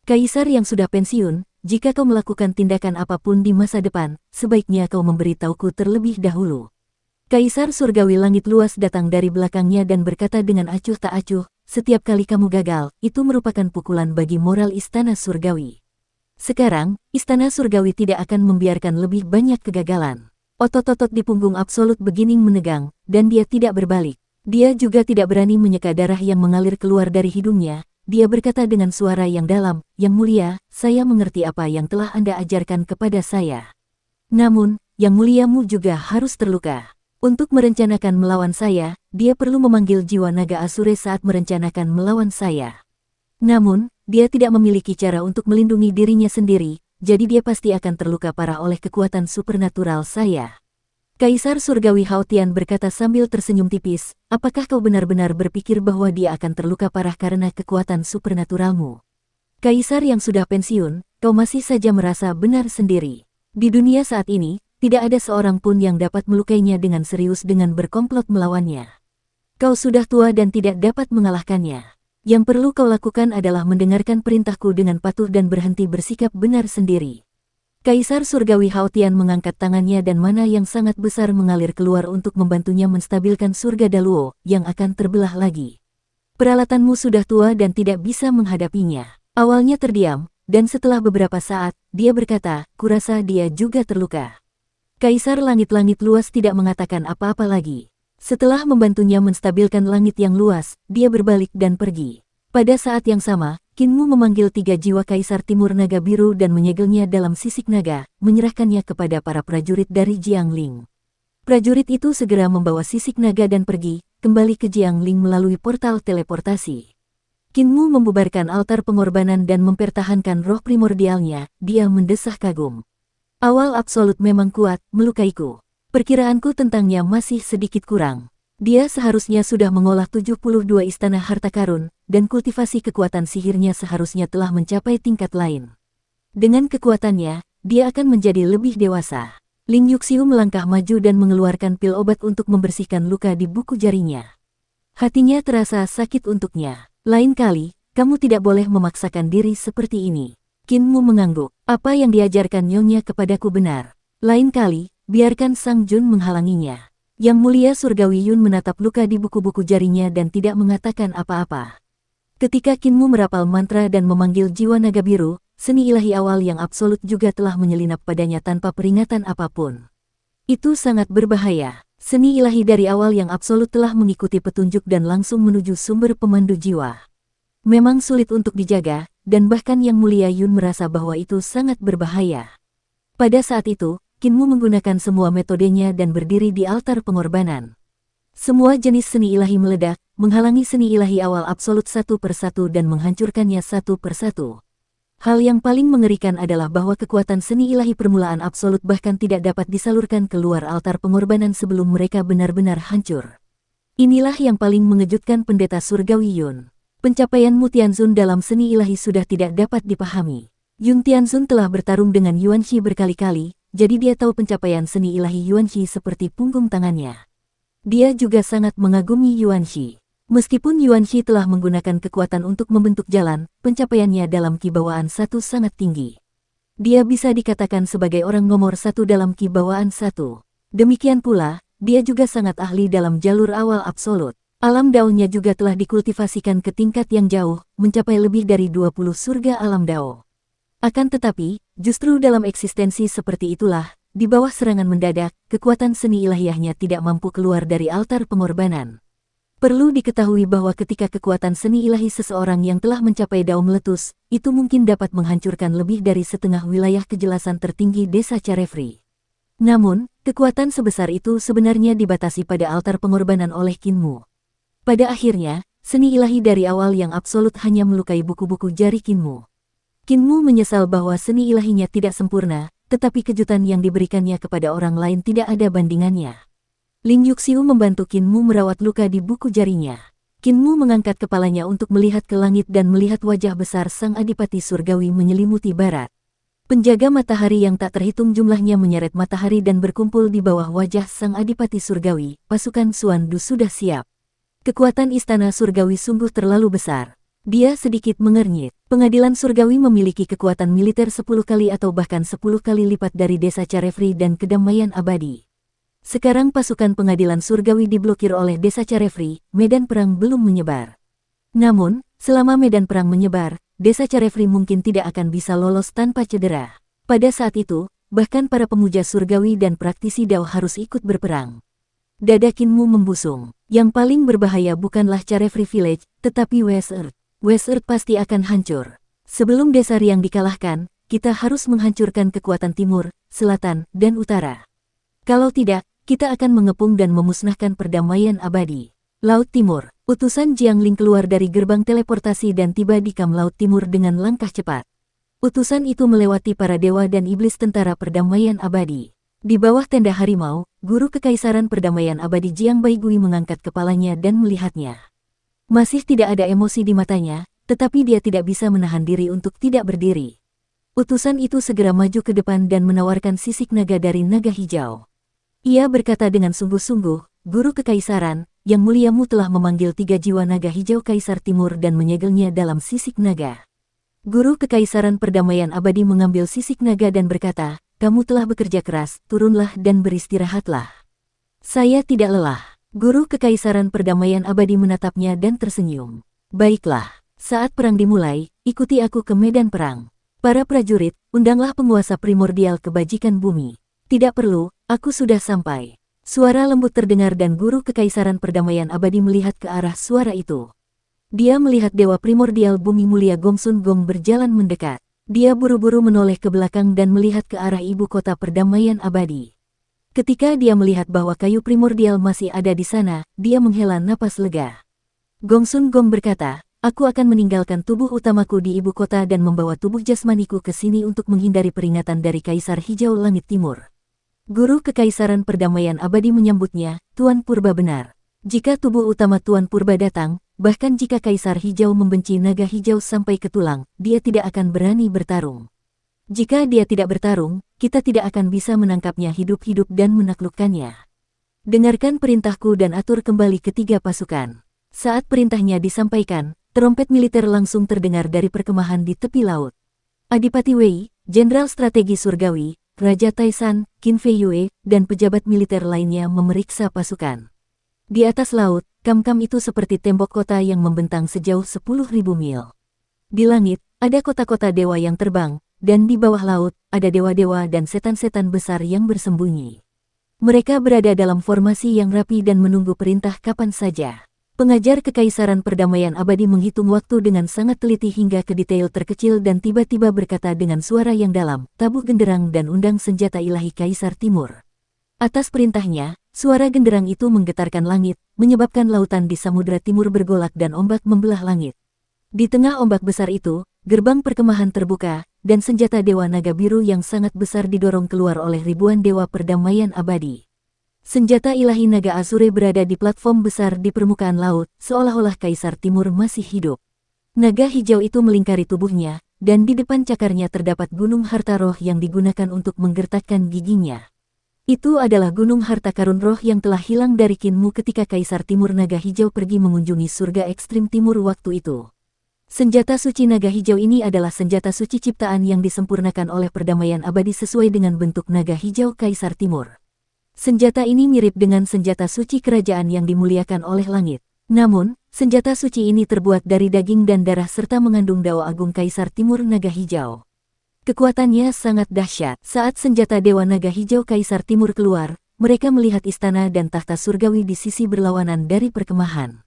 Kaisar yang sudah pensiun, jika kau melakukan tindakan apapun di masa depan, sebaiknya kau memberitahuku terlebih dahulu. Kaisar surgawi langit luas datang dari belakangnya dan berkata dengan acuh tak acuh, setiap kali kamu gagal, itu merupakan pukulan bagi moral istana surgawi. Sekarang, istana surgawi tidak akan membiarkan lebih banyak kegagalan. Otot-otot di punggung absolut begining menegang, dan dia tidak berbalik. Dia juga tidak berani menyeka darah yang mengalir keluar dari hidungnya. Dia berkata dengan suara yang dalam, "Yang mulia, saya mengerti apa yang telah Anda ajarkan kepada saya. Namun, yang muliamu juga harus terluka. Untuk merencanakan melawan saya, dia perlu memanggil jiwa naga Asure saat merencanakan melawan saya. Namun, dia tidak memiliki cara untuk melindungi dirinya sendiri, jadi dia pasti akan terluka parah oleh kekuatan supernatural saya." Kaisar surgawi Haotian berkata sambil tersenyum tipis, "Apakah kau benar-benar berpikir bahwa dia akan terluka parah karena kekuatan supernaturalmu? Kaisar yang sudah pensiun, kau masih saja merasa benar sendiri. Di dunia saat ini, tidak ada seorang pun yang dapat melukainya dengan serius dengan berkomplot melawannya. Kau sudah tua dan tidak dapat mengalahkannya. Yang perlu kau lakukan adalah mendengarkan perintahku dengan patuh dan berhenti bersikap benar sendiri." Kaisar surgawi Haotian mengangkat tangannya dan mana yang sangat besar mengalir keluar untuk membantunya menstabilkan surga Daluo yang akan terbelah lagi. "Peralatanmu sudah tua dan tidak bisa menghadapinya." Awalnya terdiam, dan setelah beberapa saat, dia berkata, "Kurasa dia juga terluka." Kaisar langit-langit luas tidak mengatakan apa-apa lagi. Setelah membantunya menstabilkan langit yang luas, dia berbalik dan pergi. Pada saat yang sama, Kinmu memanggil 3 jiwa Kaisar Timur Naga Biru dan menyegelnya dalam sisik naga, menyerahkannya kepada para prajurit dari Jiangling. Prajurit itu segera membawa sisik naga dan pergi, kembali ke Jiangling melalui portal teleportasi. Kinmu membubarkan altar pengorbanan dan mempertahankan roh primordialnya, dia mendesah kagum. Awal absolut memang kuat, melukaiku. Perkiraanku tentangnya masih sedikit kurang. Dia seharusnya sudah mengolah 72 istana harta karun, dan kultivasi kekuatan sihirnya seharusnya telah mencapai tingkat lain. Dengan kekuatannya, dia akan menjadi lebih dewasa. Ling Yuxiu melangkah maju dan mengeluarkan pil obat untuk membersihkan luka di buku jarinya. Hatinya terasa sakit untuknya. Lain kali, kamu tidak boleh memaksakan diri seperti ini. Kinmu mengangguk. Apa yang diajarkan Nyonya kepadaku benar. Lain kali, biarkan Sang Jun menghalanginya. Yang Mulia Surgawi Yun menatap luka di buku-buku jarinya dan tidak mengatakan apa-apa. Ketika Kinmu merapal mantra dan memanggil jiwa naga biru, seni ilahi awal yang absolut juga telah menyelinap padanya tanpa peringatan apapun. Itu sangat berbahaya. Seni ilahi dari awal yang absolut telah mengikuti petunjuk dan langsung menuju sumber pemandu jiwa. Memang sulit untuk dijaga, dan bahkan Yang Mulia Yun merasa bahwa itu sangat berbahaya. Pada saat itu, Kinmu menggunakan semua metodenya dan berdiri di altar pengorbanan. Semua jenis seni ilahi meledak, menghalangi seni ilahi awal absolut satu persatu dan menghancurkannya satu persatu. Hal yang paling mengerikan adalah bahwa kekuatan seni ilahi permulaan absolut bahkan tidak dapat disalurkan keluar altar pengorbanan sebelum mereka benar-benar hancur. Inilah yang paling mengejutkan Pendeta Surgawi Yun. Pencapaian Mu Tianzun dalam seni ilahi sudah tidak dapat dipahami. Yun Tianzun telah bertarung dengan Yuan Shi berkali-kali, jadi dia tahu pencapaian seni ilahi Yuan Shi seperti punggung tangannya. Dia juga sangat mengagumi Yuan Shi. Meskipun Yuan Shi telah menggunakan kekuatan untuk membentuk jalan, pencapaiannya dalam Ki Bawaan 1 sangat tinggi. Dia bisa dikatakan sebagai orang nomor 1 dalam Ki Bawaan 1. Demikian pula, dia juga sangat ahli dalam jalur awal absolut. Alam Dao-nya juga telah dikultivasikan ke tingkat yang jauh, mencapai lebih dari 20 surga alam Dao. Akan tetapi, justru dalam eksistensi seperti itulah, di bawah serangan mendadak, kekuatan seni ilahiyahnya tidak mampu keluar dari altar pengorbanan. Perlu diketahui bahwa ketika kekuatan seni ilahi seseorang yang telah mencapai Dao meletus, itu mungkin dapat menghancurkan lebih dari setengah wilayah kejelasan tertinggi desa Carefree. Namun, kekuatan sebesar itu sebenarnya dibatasi pada altar pengorbanan oleh Kinmu. Pada akhirnya, seni ilahi dari awal yang absolut hanya melukai buku-buku jari Kinmu. Kinmu menyesal bahwa seni ilahinya tidak sempurna, tetapi kejutan yang diberikannya kepada orang lain tidak ada bandingannya. Ling Yuxiu membantu Kinmu merawat luka di buku jarinya. Kinmu mengangkat kepalanya untuk melihat ke langit dan melihat wajah besar Sang Adipati Surgawi menyelimuti barat. Penjaga matahari yang tak terhitung jumlahnya menyeret matahari dan berkumpul di bawah wajah Sang Adipati Surgawi. Pasukan Xuandu sudah siap. Kekuatan Istana Surgawi sungguh terlalu besar. Dia sedikit mengernyit. Pengadilan Surgawi memiliki kekuatan militer 10 kali atau bahkan 10 kali lipat dari desa Carefree dan kedamaian abadi. Sekarang pasukan pengadilan Surgawi diblokir oleh desa Carefree, medan perang belum menyebar. Namun, selama medan perang menyebar, desa Carefree mungkin tidak akan bisa lolos tanpa cedera. Pada saat itu, bahkan para pemuja Surgawi dan praktisi Dao harus ikut berperang. Dada Kinmu membusung. Yang paling berbahaya bukanlah Carefree Village, tetapi West Earth. West Earth pasti akan hancur. Sebelum desa Riang dikalahkan, kita harus menghancurkan kekuatan timur, selatan, dan utara. Kalau tidak, kita akan mengepung dan memusnahkan perdamaian abadi. Laut Timur. Utusan Jiangling keluar dari gerbang teleportasi dan tiba di Kam Laut Timur dengan langkah cepat. Utusan itu melewati para dewa dan iblis tentara perdamaian abadi. Di bawah tenda harimau, guru kekaisaran perdamaian abadi Jiang Baigui mengangkat kepalanya dan melihatnya. Masih tidak ada emosi di matanya, tetapi dia tidak bisa menahan diri untuk tidak berdiri. Utusan itu segera maju ke depan dan menawarkan sisik naga dari naga hijau. Ia berkata dengan sungguh-sungguh, Guru Kekaisaran, Yang Muliamu telah memanggil 3 jiwa naga hijau Kaisar Timur dan menyegelnya dalam sisik naga. Guru Kekaisaran Perdamaian Abadi mengambil sisik naga dan berkata, kamu telah bekerja keras, turunlah dan beristirahatlah. Saya tidak lelah. Guru Kekaisaran Perdamaian Abadi menatapnya dan tersenyum. Baiklah, saat perang dimulai, ikuti aku ke medan perang. Para prajurit, undanglah penguasa primordial kebajikan bumi. Tidak perlu, aku sudah sampai. Suara lembut terdengar dan Guru Kekaisaran Perdamaian Abadi melihat ke arah suara itu. Dia melihat Dewa Primordial Bumi Mulia Gongsun Gong berjalan mendekat. Dia buru-buru menoleh ke belakang dan melihat ke arah ibu kota perdamaian abadi. Ketika dia melihat bahwa kayu primordial masih ada di sana, dia menghela napas lega. Gongsun Gong berkata, "Aku akan meninggalkan tubuh utamaku di ibu kota dan membawa tubuh jasmaniku ke sini untuk menghindari peringatan dari Kaisar Hijau Langit Timur." Guru Kekaisaran Perdamaian Abadi menyambutnya, "Tuan Purba benar. Jika tubuh utama Tuan Purba datang, bahkan jika Kaisar Hijau membenci naga hijau sampai ke tulang, dia tidak akan berani bertarung. Jika dia tidak bertarung, kita tidak akan bisa menangkapnya hidup-hidup dan menaklukkannya. Dengarkan perintahku dan atur kembali ketiga pasukan." Saat perintahnya disampaikan, trompet militer langsung terdengar dari perkemahan di tepi laut. Adipati Wei, Jenderal Strategi Surgawi, Raja Taisan, Qin Fei Yue, dan pejabat militer lainnya memeriksa pasukan. Di atas laut, kam-kam itu seperti tembok kota yang membentang sejauh 10.000 mil. Di langit, ada kota-kota dewa yang terbang, dan di bawah laut, ada dewa-dewa dan setan-setan besar yang bersembunyi. Mereka berada dalam formasi yang rapi dan menunggu perintah kapan saja. Pengajar Kekaisaran Perdamaian Abadi menghitung waktu dengan sangat teliti hingga ke detail terkecil dan tiba-tiba berkata dengan suara yang dalam, "Tabuh genderang dan undang senjata ilahi Kaisar Timur." Atas perintahnya, suara genderang itu menggetarkan langit, menyebabkan lautan di Samudra Timur bergolak dan ombak membelah langit. Di tengah ombak besar itu, gerbang perkemahan terbuka, dan senjata Dewa Naga Biru yang sangat besar didorong keluar oleh ribuan Dewa Perdamaian Abadi. Senjata ilahi naga Azure berada di platform besar di permukaan laut, seolah-olah Kaisar Timur masih hidup. Naga hijau itu melingkari tubuhnya, dan di depan cakarnya terdapat gunung harta roh yang digunakan untuk menggertakkan giginya. Itu adalah gunung harta karun roh yang telah hilang dari Kinmu ketika Kaisar Timur Naga Hijau pergi mengunjungi surga ekstrim timur waktu itu. Senjata suci naga hijau ini adalah senjata suci ciptaan yang disempurnakan oleh perdamaian abadi sesuai dengan bentuk naga hijau Kaisar Timur. Senjata ini mirip dengan senjata suci kerajaan yang dimuliakan oleh langit. Namun, senjata suci ini terbuat dari daging dan darah serta mengandung dao agung Kaisar Timur Naga Hijau. Kekuatannya sangat dahsyat. Saat senjata Dewa Naga Hijau Kaisar Timur keluar, mereka melihat istana dan tahta surgawi di sisi berlawanan dari perkemahan.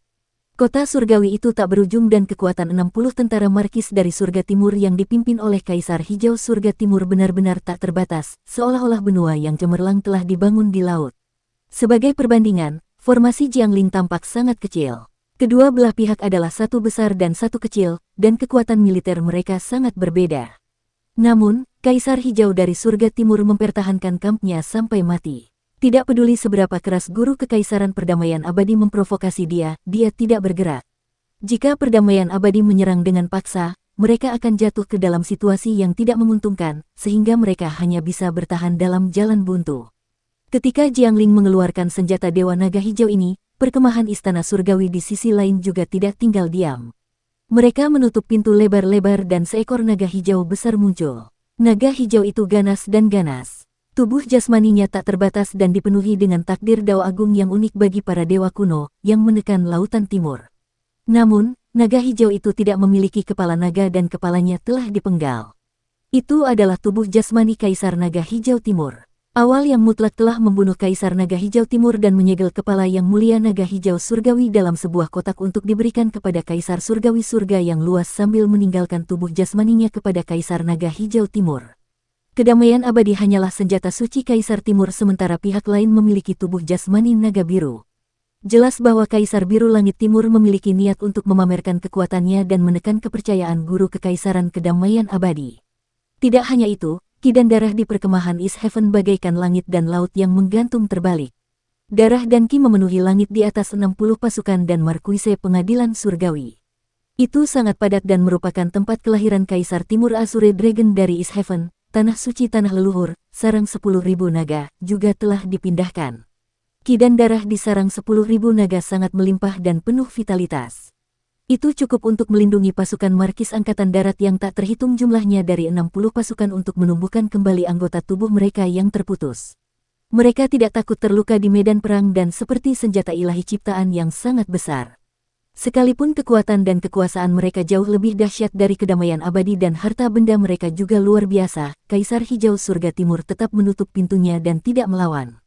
Kota surgawi itu tak berujung dan kekuatan 60 tentara markis dari surga timur yang dipimpin oleh Kaisar Hijau Surga Timur benar-benar tak terbatas, seolah-olah benua yang cemerlang telah dibangun di laut. Sebagai perbandingan, formasi Jiangling tampak sangat kecil. Kedua belah pihak adalah satu besar dan satu kecil, dan kekuatan militer mereka sangat berbeda. Namun, Kaisar Hijau dari surga timur mempertahankan kampnya sampai mati. Tidak peduli seberapa keras guru Kekaisaran Perdamaian Abadi memprovokasi dia tidak bergerak. Jika Perdamaian Abadi menyerang dengan paksa, mereka akan jatuh ke dalam situasi yang tidak menguntungkan, sehingga mereka hanya bisa bertahan dalam jalan buntu. Ketika Jiangling mengeluarkan senjata Dewa Naga Hijau ini, perkemahan istana surgawi di sisi lain juga tidak tinggal diam. Mereka menutup pintu lebar-lebar dan seekor naga hijau besar muncul. Naga hijau itu ganas dan ganas. Tubuh jasmaninya tak terbatas dan dipenuhi dengan takdir dao agung yang unik bagi para dewa kuno yang menekan lautan timur. Namun, naga hijau itu tidak memiliki kepala naga dan kepalanya telah dipenggal. Itu adalah tubuh jasmani Kaisar Naga Hijau Timur. Awal yang mutlak telah membunuh Kaisar Naga Hijau Timur dan menyegel kepala yang mulia Naga Hijau Surgawi dalam sebuah kotak untuk diberikan kepada Kaisar Surgawi surga yang luas sambil meninggalkan tubuh jasmaninya kepada Kaisar Naga Hijau Timur. Kedamaian abadi hanyalah senjata suci Kaisar Timur sementara pihak lain memiliki tubuh jasmani naga biru. Jelas bahwa Kaisar Biru Langit Timur memiliki niat untuk memamerkan kekuatannya dan menekan kepercayaan guru Kekaisaran Kedamaian Abadi. Tidak hanya itu, ki dan darah di perkemahan East Heaven bagaikan langit dan laut yang menggantung terbalik. Darah dan ki memenuhi langit di atas 60 pasukan dan markuise pengadilan surgawi. Itu sangat padat dan merupakan tempat kelahiran Kaisar Timur Azure Dragon dari East Heaven, tanah suci tanah leluhur, sarang 10.000 naga, juga telah dipindahkan. Ki dan darah di sarang 10.000 naga sangat melimpah dan penuh vitalitas. Itu cukup untuk melindungi pasukan Markis Angkatan Darat yang tak terhitung jumlahnya dari 60 pasukan untuk menumbuhkan kembali anggota tubuh mereka yang terputus. Mereka tidak takut terluka di medan perang dan seperti senjata ilahi ciptaan yang sangat besar. Sekalipun kekuatan dan kekuasaan mereka jauh lebih dahsyat dari kedamaian abadi dan harta benda mereka juga luar biasa, Kaisar Hijau Surga Timur tetap menutup pintunya dan tidak melawan.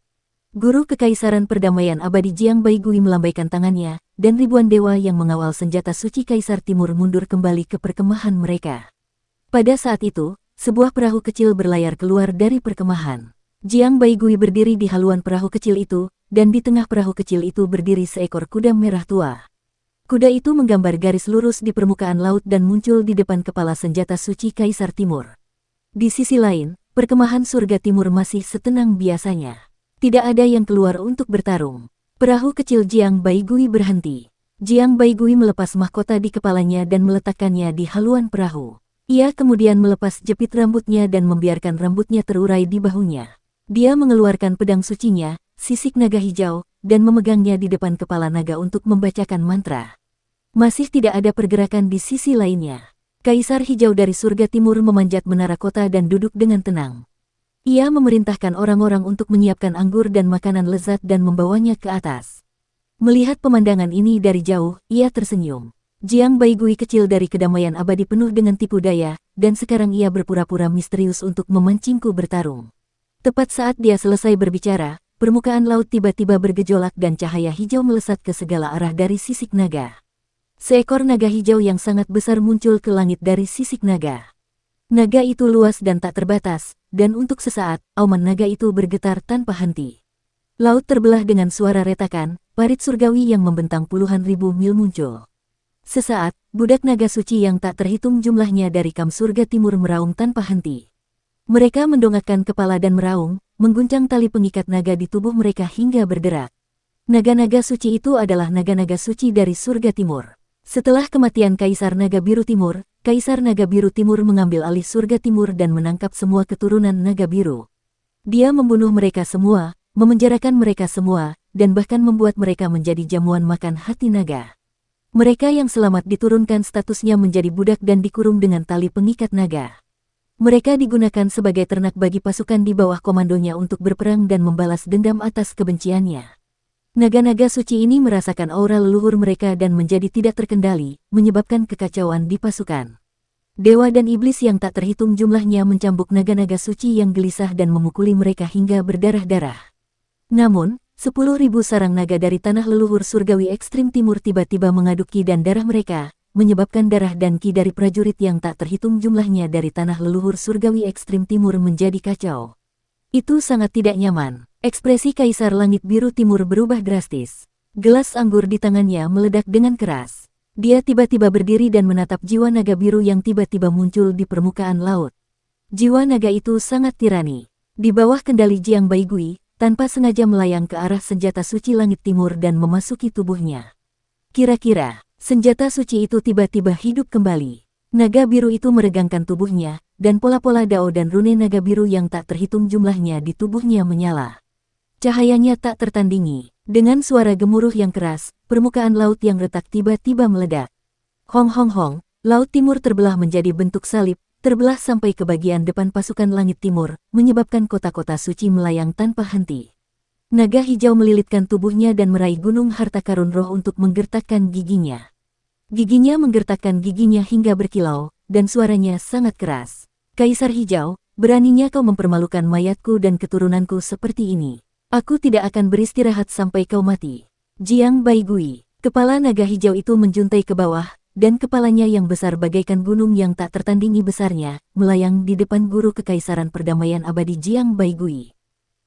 Guru Kekaisaran Perdamaian Abadi Jiang Baigui melambaikan tangannya, dan ribuan dewa yang mengawal senjata suci Kaisar Timur mundur kembali ke perkemahan mereka. Pada saat itu, sebuah perahu kecil berlayar keluar dari perkemahan. Jiang Baigui berdiri di haluan perahu kecil itu, dan di tengah perahu kecil itu berdiri seekor kuda merah tua. Kuda itu menggambar garis lurus di permukaan laut dan muncul di depan kepala senjata suci Kaisar Timur. Di sisi lain, perkemahan surga timur masih setenang biasanya. Tidak ada yang keluar untuk bertarung. Perahu kecil Jiang Baigui berhenti. Jiang Baigui melepas mahkota di kepalanya dan meletakkannya di haluan perahu. Ia kemudian melepas jepit rambutnya dan membiarkan rambutnya terurai di bahunya. Dia mengeluarkan pedang sucinya, sisik naga hijau, dan memegangnya di depan kepala naga untuk membacakan mantra. Masih tidak ada pergerakan di sisi lainnya. Kaisar Hijau dari Surga Timur memanjat menara kota dan duduk dengan tenang. Ia memerintahkan orang-orang untuk menyiapkan anggur dan makanan lezat dan membawanya ke atas. Melihat pemandangan ini dari jauh, ia tersenyum. Jiang Baigui kecil dari kedamaian abadi penuh dengan tipu daya, dan sekarang ia berpura-pura misterius untuk memancingku bertarung. Tepat saat dia selesai berbicara, permukaan laut tiba-tiba bergejolak dan cahaya hijau melesat ke segala arah dari sisik naga. Seekor naga hijau yang sangat besar muncul ke langit dari sisik naga. Naga itu luas dan tak terbatas, dan untuk sesaat, auman naga itu bergetar tanpa henti. Laut terbelah dengan suara retakan, parit surgawi yang membentang puluhan ribu mil muncul. Sesaat, budak naga suci yang tak terhitung jumlahnya dari kam surga timur meraung tanpa henti. Mereka mendongakkan kepala dan meraung, mengguncang tali pengikat naga di tubuh mereka hingga berderak. Naga-naga suci itu adalah naga-naga suci dari surga timur. Setelah kematian Kaisar Naga Biru Timur, Kaisar Naga Biru Timur mengambil alih surga timur dan menangkap semua keturunan naga biru. Dia membunuh mereka semua, memenjarakan mereka semua, dan bahkan membuat mereka menjadi jamuan makan hati naga. Mereka yang selamat diturunkan statusnya menjadi budak dan dikurung dengan tali pengikat naga. Mereka digunakan sebagai ternak bagi pasukan di bawah komandonya untuk berperang dan membalas dendam atas kebenciannya. Naga-naga suci ini merasakan aura leluhur mereka dan menjadi tidak terkendali, menyebabkan kekacauan di pasukan. Dewa dan iblis yang tak terhitung jumlahnya mencambuk naga-naga suci yang gelisah dan memukuli mereka hingga berdarah-darah. Namun, 10.000 sarang naga dari tanah leluhur surgawi ekstrim timur tiba-tiba mengaduk ki dan darah mereka, menyebabkan darah dan ki dari prajurit yang tak terhitung jumlahnya dari tanah leluhur surgawi ekstrim timur menjadi kacau. Itu sangat tidak nyaman. Ekspresi Kaisar Langit Biru Timur berubah drastis. Gelas anggur di tangannya meledak dengan keras. Dia tiba-tiba berdiri dan menatap jiwa naga biru yang tiba-tiba muncul di permukaan laut. Jiwa naga itu sangat tirani. Di bawah kendali Jiang Baigui, tanpa sengaja melayang ke arah senjata suci langit timur dan memasuki tubuhnya. Kira-kira, senjata suci itu tiba-tiba hidup kembali. Naga biru itu meregangkan tubuhnya, dan pola-pola dao dan rune naga biru yang tak terhitung jumlahnya di tubuhnya menyala. Cahayanya tak tertandingi. Dengan suara gemuruh yang keras, permukaan laut yang retak tiba-tiba meledak. Hong hong hong, laut timur terbelah menjadi bentuk salib, terbelah sampai ke bagian depan pasukan langit timur, menyebabkan kota-kota suci melayang tanpa henti. Naga hijau melilitkan tubuhnya dan meraih gunung harta karun roh untuk menggertakkan giginya. Giginya menggertakkan giginya hingga berkilau, dan suaranya sangat keras. Kaisar Hijau, beraninya kau mempermalukan mayatku dan keturunanku seperti ini. Aku tidak akan beristirahat sampai kau mati. Jiang Baigui, kepala naga hijau itu menjuntai ke bawah, dan kepalanya yang besar bagaikan gunung yang tak tertandingi besarnya, melayang di depan guru kekaisaran perdamaian abadi Jiang Baigui.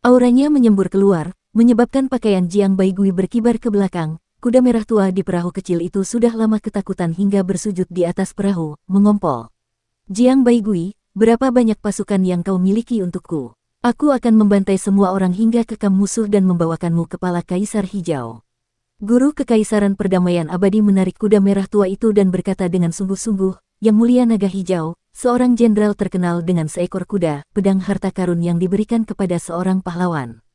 Auranya menyembur keluar, menyebabkan pakaian Jiang Baigui berkibar ke belakang. Kuda merah tua di perahu kecil itu sudah lama ketakutan hingga bersujud di atas perahu, mengompol. Jiang Baigui, berapa banyak pasukan yang kau miliki untukku? Aku akan membantai semua orang hingga ke kam musuh dan membawakanmu kepala Kaisar Hijau. Guru Kekaisaran Perdamaian Abadi menarik kuda merah tua itu dan berkata dengan sungguh-sungguh, Yang Mulia Naga Hijau, seorang jenderal terkenal dengan seekor kuda, pedang harta karun yang diberikan kepada seorang pahlawan.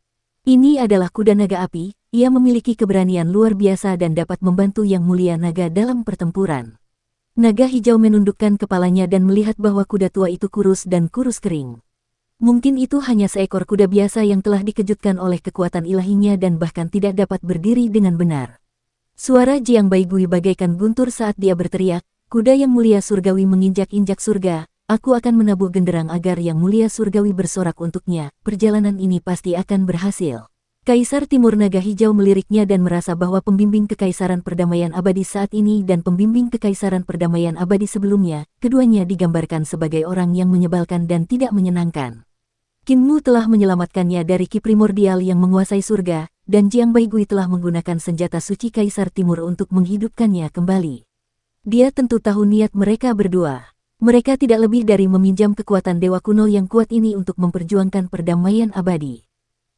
Ini adalah kuda naga api, ia memiliki keberanian luar biasa dan dapat membantu Yang Mulia Naga dalam pertempuran. Naga hijau menundukkan kepalanya dan melihat bahwa kuda tua itu kurus dan kurus kering. Mungkin itu hanya seekor kuda biasa yang telah dikejutkan oleh kekuatan ilahinya dan bahkan tidak dapat berdiri dengan benar. Suara Jiang Baigui bagaikan guntur saat dia berteriak, kuda yang mulia surgawi menginjak-injak surga, aku akan menabuh genderang agar yang mulia surgawi bersorak untuknya, perjalanan ini pasti akan berhasil. Kaisar Timur Naga Hijau meliriknya dan merasa bahwa pembimbing Kekaisaran Perdamaian Abadi saat ini dan pembimbing Kekaisaran Perdamaian Abadi sebelumnya, keduanya digambarkan sebagai orang yang menyebalkan dan tidak menyenangkan. Qin Mu telah menyelamatkannya dari ki primordial yang menguasai surga, dan Jiang Baigui telah menggunakan senjata suci Kaisar Timur untuk menghidupkannya kembali. Dia tentu tahu niat mereka berdua. Mereka tidak lebih dari meminjam kekuatan dewa kuno yang kuat ini untuk memperjuangkan perdamaian abadi.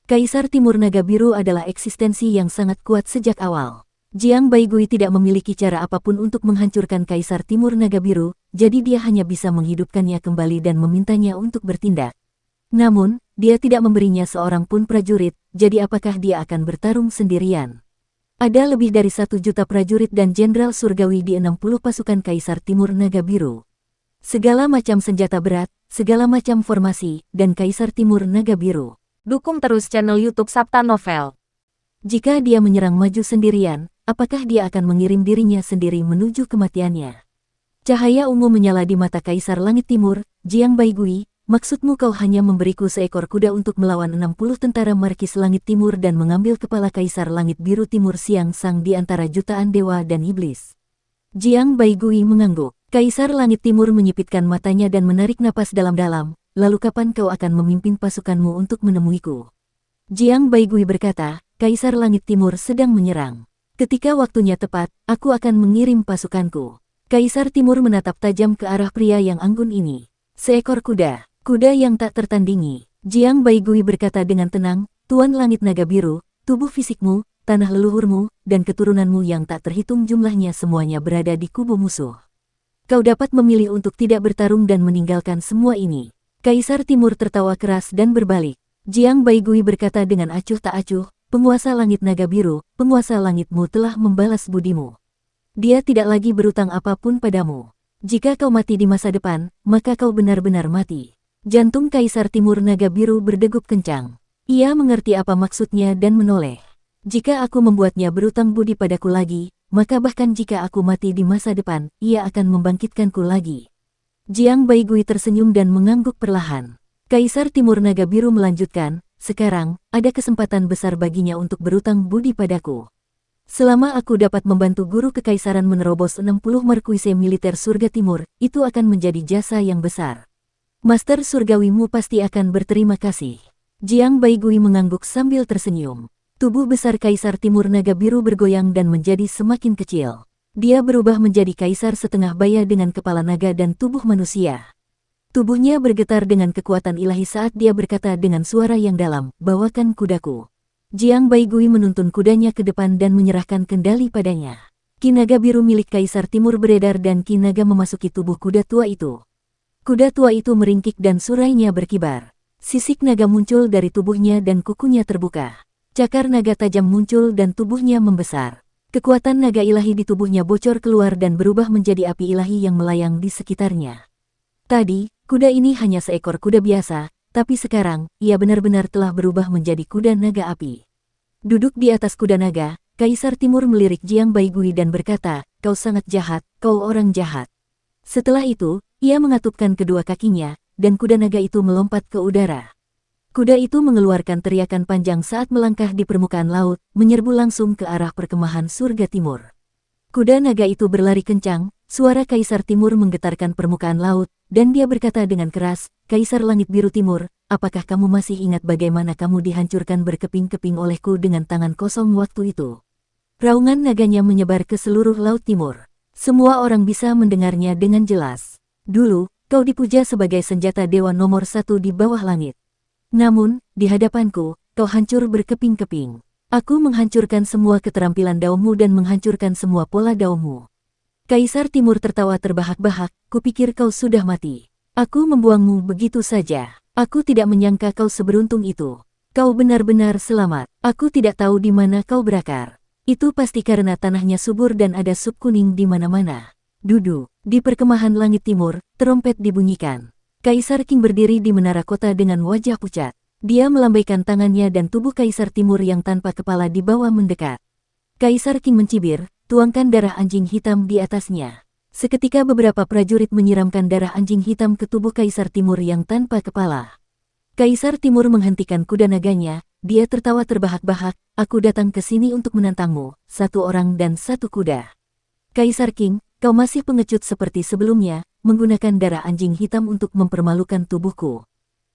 Kaisar Timur Naga Biru adalah eksistensi yang sangat kuat sejak awal. Jiang Baigui tidak memiliki cara apapun untuk menghancurkan Kaisar Timur Naga Biru, jadi dia hanya bisa menghidupkannya kembali dan memintanya untuk bertindak. Namun, dia tidak memberinya seorang pun prajurit, jadi apakah dia akan bertarung sendirian? Ada lebih dari 1 juta prajurit dan jenderal surgawi di 60 pasukan Kaisar Timur Naga Biru. Segala macam senjata berat, segala macam formasi, dan Kaisar Timur Naga Biru. Dukung terus channel YouTube Sabta Novel. Jika dia menyerang maju sendirian, apakah dia akan mengirim dirinya sendiri menuju kematiannya? Cahaya ungu menyala di mata Kaisar Langit Timur. Jiang Baigui, maksudmu kau hanya memberiku seekor kuda untuk melawan 60 tentara Markis Langit Timur dan mengambil kepala Kaisar Langit Biru Timur Siang Sang di antara jutaan dewa dan iblis? Jiang Baigui mengangguk. Kaisar Langit Timur menyipitkan matanya dan menarik napas dalam-dalam. Lalu kapan kau akan memimpin pasukanmu untuk menemuiku? Jiang Baigui berkata, Kaisar Langit Timur sedang menyerang. Ketika waktunya tepat, aku akan mengirim pasukanku. Kaisar Timur menatap tajam ke arah pria yang anggun ini. Seekor kuda, kuda yang tak tertandingi. Jiang Baigui berkata dengan tenang, Tuan Langit Naga Biru, tubuh fisikmu, tanah leluhurmu, dan keturunanmu yang tak terhitung jumlahnya semuanya berada di kubu musuh. Kau dapat memilih untuk tidak bertarung dan meninggalkan semua ini. Kaisar Timur tertawa keras dan berbalik. Jiang Baigui berkata dengan acuh tak acuh, penguasa Langit Naga Biru, penguasa langitmu telah membalas budimu. Dia tidak lagi berutang apapun padamu. Jika kau mati di masa depan, maka kau benar-benar mati. Jantung Kaisar Timur Naga Biru berdegup kencang. Ia mengerti apa maksudnya dan menoleh. Jika aku membuatnya berutang budi padaku lagi, maka bahkan jika aku mati di masa depan, ia akan membangkitkanku lagi. Jiang Baigui tersenyum dan mengangguk perlahan. Kaisar Timur Naga Biru melanjutkan, sekarang, ada kesempatan besar baginya untuk berutang budi padaku. Selama aku dapat membantu guru kekaisaran menerobos 60 markuise militer surga timur, itu akan menjadi jasa yang besar. Master surgawimu pasti akan berterima kasih. Jiang Baigui mengangguk sambil tersenyum. Tubuh besar Kaisar Timur Naga Biru bergoyang dan menjadi semakin kecil. Dia berubah menjadi kaisar setengah baya dengan kepala naga dan tubuh manusia. Tubuhnya bergetar dengan kekuatan ilahi saat dia berkata dengan suara yang dalam, bawakan kudaku. Jiang Baigui menuntun kudanya ke depan dan menyerahkan kendali padanya. Ki naga biru milik Kaisar Timur beredar dan ki naga memasuki tubuh kuda tua itu. Kuda tua itu meringkik dan surainya berkibar. Sisik naga muncul dari tubuhnya dan kukunya terbuka. Cakar naga tajam muncul dan tubuhnya membesar. Kekuatan naga ilahi di tubuhnya bocor keluar dan berubah menjadi api ilahi yang melayang di sekitarnya. Tadi, kuda ini hanya seekor kuda biasa, tapi sekarang, ia benar-benar telah berubah menjadi kuda naga api. Duduk di atas kuda naga, Kaisar Timur melirik Jiang Baigui dan berkata, kau sangat jahat, kau orang jahat. Setelah itu, ia mengatupkan kedua kakinya, dan kuda naga itu melompat ke udara. Kuda itu mengeluarkan teriakan panjang saat melangkah di permukaan laut, menyerbu langsung ke arah perkemahan surga timur. Kuda naga itu berlari kencang, suara Kaisar Timur menggetarkan permukaan laut, dan dia berkata dengan keras, Kaisar Langit Biru Timur, apakah kamu masih ingat bagaimana kamu dihancurkan berkeping-keping olehku dengan tangan kosong waktu itu? Raungan naganya menyebar ke seluruh laut timur. Semua orang bisa mendengarnya dengan jelas. Dulu, kau dipuja sebagai senjata dewa nomor 1 di bawah langit. Namun, di hadapanku, kau hancur berkeping-keping. Aku menghancurkan semua keterampilan daunmu dan menghancurkan semua pola daunmu. Kaisar Timur tertawa terbahak-bahak, kupikir kau sudah mati. Aku membuangmu begitu saja. Aku tidak menyangka kau seberuntung itu. Kau benar-benar selamat. Aku tidak tahu di mana kau berakar. Itu pasti karena tanahnya subur dan ada sup kuning di mana-mana. Dudu, di perkemahan langit timur, terompet dibunyikan. Kaisar Qing berdiri di menara kota dengan wajah pucat. Dia melambaikan tangannya dan tubuh Kaisar Timur yang tanpa kepala di bawah mendekat. Kaisar Qing mencibir, tuangkan darah anjing hitam di atasnya. Seketika beberapa prajurit menyiramkan darah anjing hitam ke tubuh Kaisar Timur yang tanpa kepala. Kaisar Timur menghentikan kuda naganya, dia tertawa terbahak-bahak, aku datang ke sini untuk menantangmu, 1 orang dan 1 kuda. Kaisar King, kau masih pengecut seperti sebelumnya, menggunakan darah anjing hitam untuk mempermalukan tubuhku.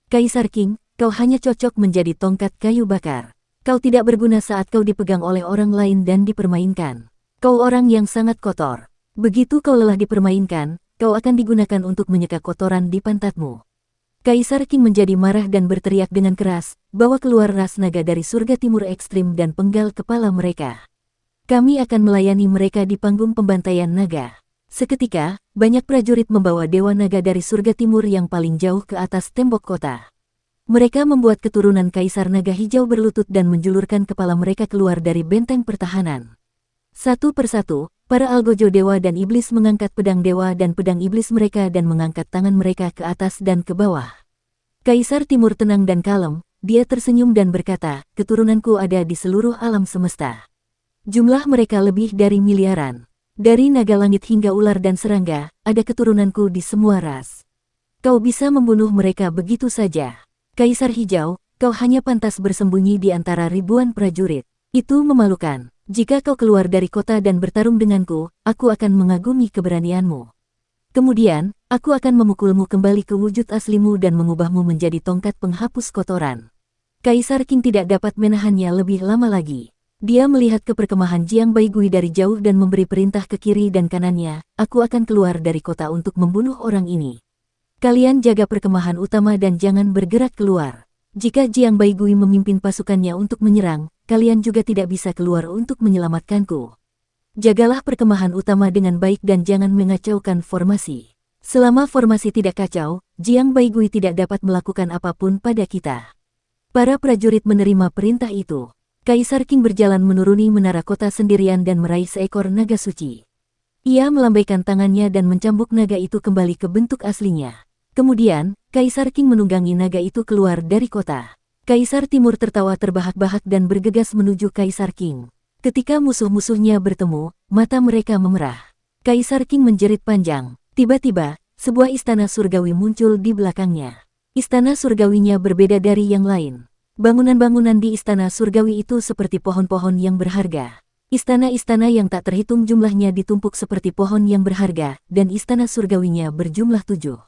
Kaisar King, kau hanya cocok menjadi tongkat kayu bakar. Kau tidak berguna saat kau dipegang oleh orang lain dan dipermainkan. Kau orang yang sangat kotor. Begitu kau lelah dipermainkan, kau akan digunakan untuk menyeka kotoran di pantatmu. Kaisar King menjadi marah dan berteriak dengan keras, bawa keluar ras naga dari surga timur ekstrim dan penggal kepala mereka. Kami akan melayani mereka di panggung pembantaian naga. Seketika, banyak prajurit membawa dewa naga dari surga timur yang paling jauh ke atas tembok kota. Mereka membuat keturunan Kaisar Naga Hijau berlutut dan menjulurkan kepala mereka keluar dari benteng pertahanan. Satu persatu, para algojo dewa dan iblis mengangkat pedang dewa dan pedang iblis mereka dan mengangkat tangan mereka ke atas dan ke bawah. Kaisar Timur tenang dan kalem, dia tersenyum dan berkata, keturunanku ada di seluruh alam semesta. Jumlah mereka lebih dari miliaran. Dari naga langit hingga ular dan serangga, ada keturunanku di semua ras. Kau bisa membunuh mereka begitu saja. Kaisar Hijau, kau hanya pantas bersembunyi di antara ribuan prajurit. Itu memalukan. Jika kau keluar dari kota dan bertarung denganku, aku akan mengagumi keberanianmu. Kemudian, aku akan memukulmu kembali ke wujud aslimu dan mengubahmu menjadi tongkat penghapus kotoran. Kaisar King tidak dapat menahannya lebih lama lagi. Dia melihat ke perkemahan Jiang Baigui dari jauh dan memberi perintah ke kiri dan kanannya, aku akan keluar dari kota untuk membunuh orang ini. Kalian jaga perkemahan utama dan jangan bergerak keluar. Jika Jiang Baigui memimpin pasukannya untuk menyerang, kalian juga tidak bisa keluar untuk menyelamatkanku. Jagalah perkemahan utama dengan baik dan jangan mengacaukan formasi. Selama formasi tidak kacau, Jiang Baigui tidak dapat melakukan apapun pada kita. Para prajurit menerima perintah itu. Kaisar King berjalan menuruni menara kota sendirian dan meraih seekor naga suci. Ia melambaikan tangannya dan mencambuk naga itu kembali ke bentuk aslinya. Kemudian, Kaisar King menunggangi naga itu keluar dari kota. Kaisar Timur tertawa terbahak-bahak dan bergegas menuju Kaisar King. Ketika musuh-musuhnya bertemu, mata mereka memerah. Kaisar King menjerit panjang. Tiba-tiba, sebuah istana surgawi muncul di belakangnya. Istana surgawinya berbeda dari yang lain. Bangunan-bangunan di istana surgawi itu seperti pohon-pohon yang berharga. Istana-istana yang tak terhitung jumlahnya ditumpuk seperti pohon yang berharga, dan istana surgawinya berjumlah 7.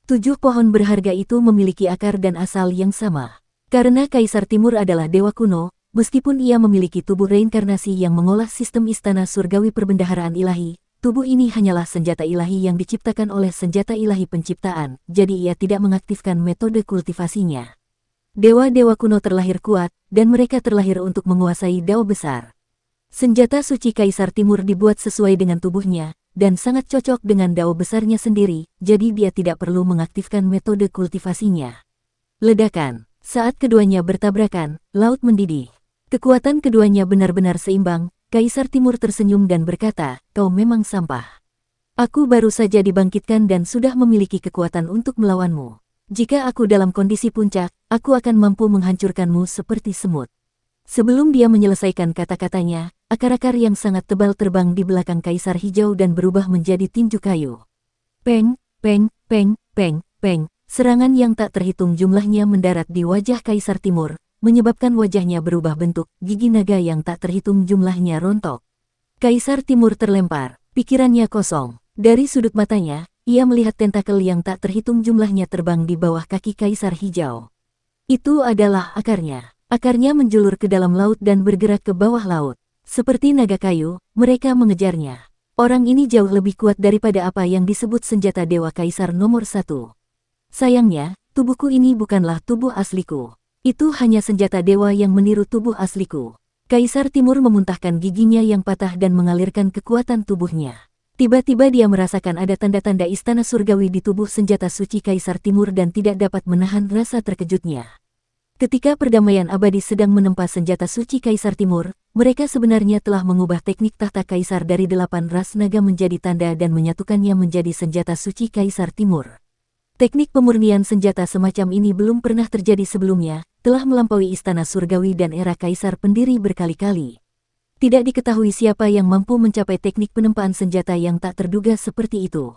7 pohon berharga itu memiliki akar dan asal yang sama. Karena Kaisar Timur adalah dewa kuno, meskipun ia memiliki tubuh reinkarnasi yang mengolah sistem istana surgawi perbendaharaan ilahi, tubuh ini hanyalah senjata ilahi yang diciptakan oleh senjata ilahi penciptaan, jadi ia tidak mengaktifkan metode kultivasinya. Dewa-dewa kuno terlahir kuat, dan mereka terlahir untuk menguasai dao besar. Senjata suci Kaisar Timur dibuat sesuai dengan tubuhnya, dan sangat cocok dengan dao besarnya sendiri, jadi dia tidak perlu mengaktifkan metode kultivasinya. Ledakan. Saat keduanya bertabrakan, laut mendidih. Kekuatan keduanya benar-benar seimbang. Kaisar Timur tersenyum dan berkata, kau memang sampah. Aku baru saja dibangkitkan dan sudah memiliki kekuatan untuk melawanmu. Jika aku dalam kondisi puncak, aku akan mampu menghancurkanmu seperti semut. Sebelum dia menyelesaikan kata-katanya, akar-akar yang sangat tebal terbang di belakang Kaisar Hijau dan berubah menjadi tinju kayu. Peng, peng, peng, peng, peng. Serangan yang tak terhitung jumlahnya mendarat di wajah Kaisar Timur, menyebabkan wajahnya berubah bentuk, gigi naga yang tak terhitung jumlahnya rontok. Kaisar Timur terlempar, pikirannya kosong. Dari sudut matanya, ia melihat tentakel yang tak terhitung jumlahnya terbang di bawah kaki Kaisar Hijau. Itu adalah akarnya. Akarnya menjulur ke dalam laut dan bergerak ke bawah laut. Seperti naga kayu, mereka mengejarnya. Orang ini jauh lebih kuat daripada apa yang disebut senjata Dewa Kaisar nomor 1. Sayangnya, tubuhku ini bukanlah tubuh asliku. Itu hanya senjata dewa yang meniru tubuh asliku. Kaisar Timur memuntahkan giginya yang patah dan mengalirkan kekuatan tubuhnya. Tiba-tiba dia merasakan ada tanda-tanda istana surgawi di tubuh senjata suci Kaisar Timur dan tidak dapat menahan rasa terkejutnya. Ketika perdamaian abadi sedang menempa senjata suci Kaisar Timur, mereka sebenarnya telah mengubah teknik tahta Kaisar dari 8 ras naga menjadi tanda dan menyatukannya menjadi senjata suci Kaisar Timur. Teknik pemurnian senjata semacam ini belum pernah terjadi sebelumnya, telah melampaui istana surgawi dan era Kaisar pendiri berkali-kali. Tidak diketahui siapa yang mampu mencapai teknik penempaan senjata yang tak terduga seperti itu.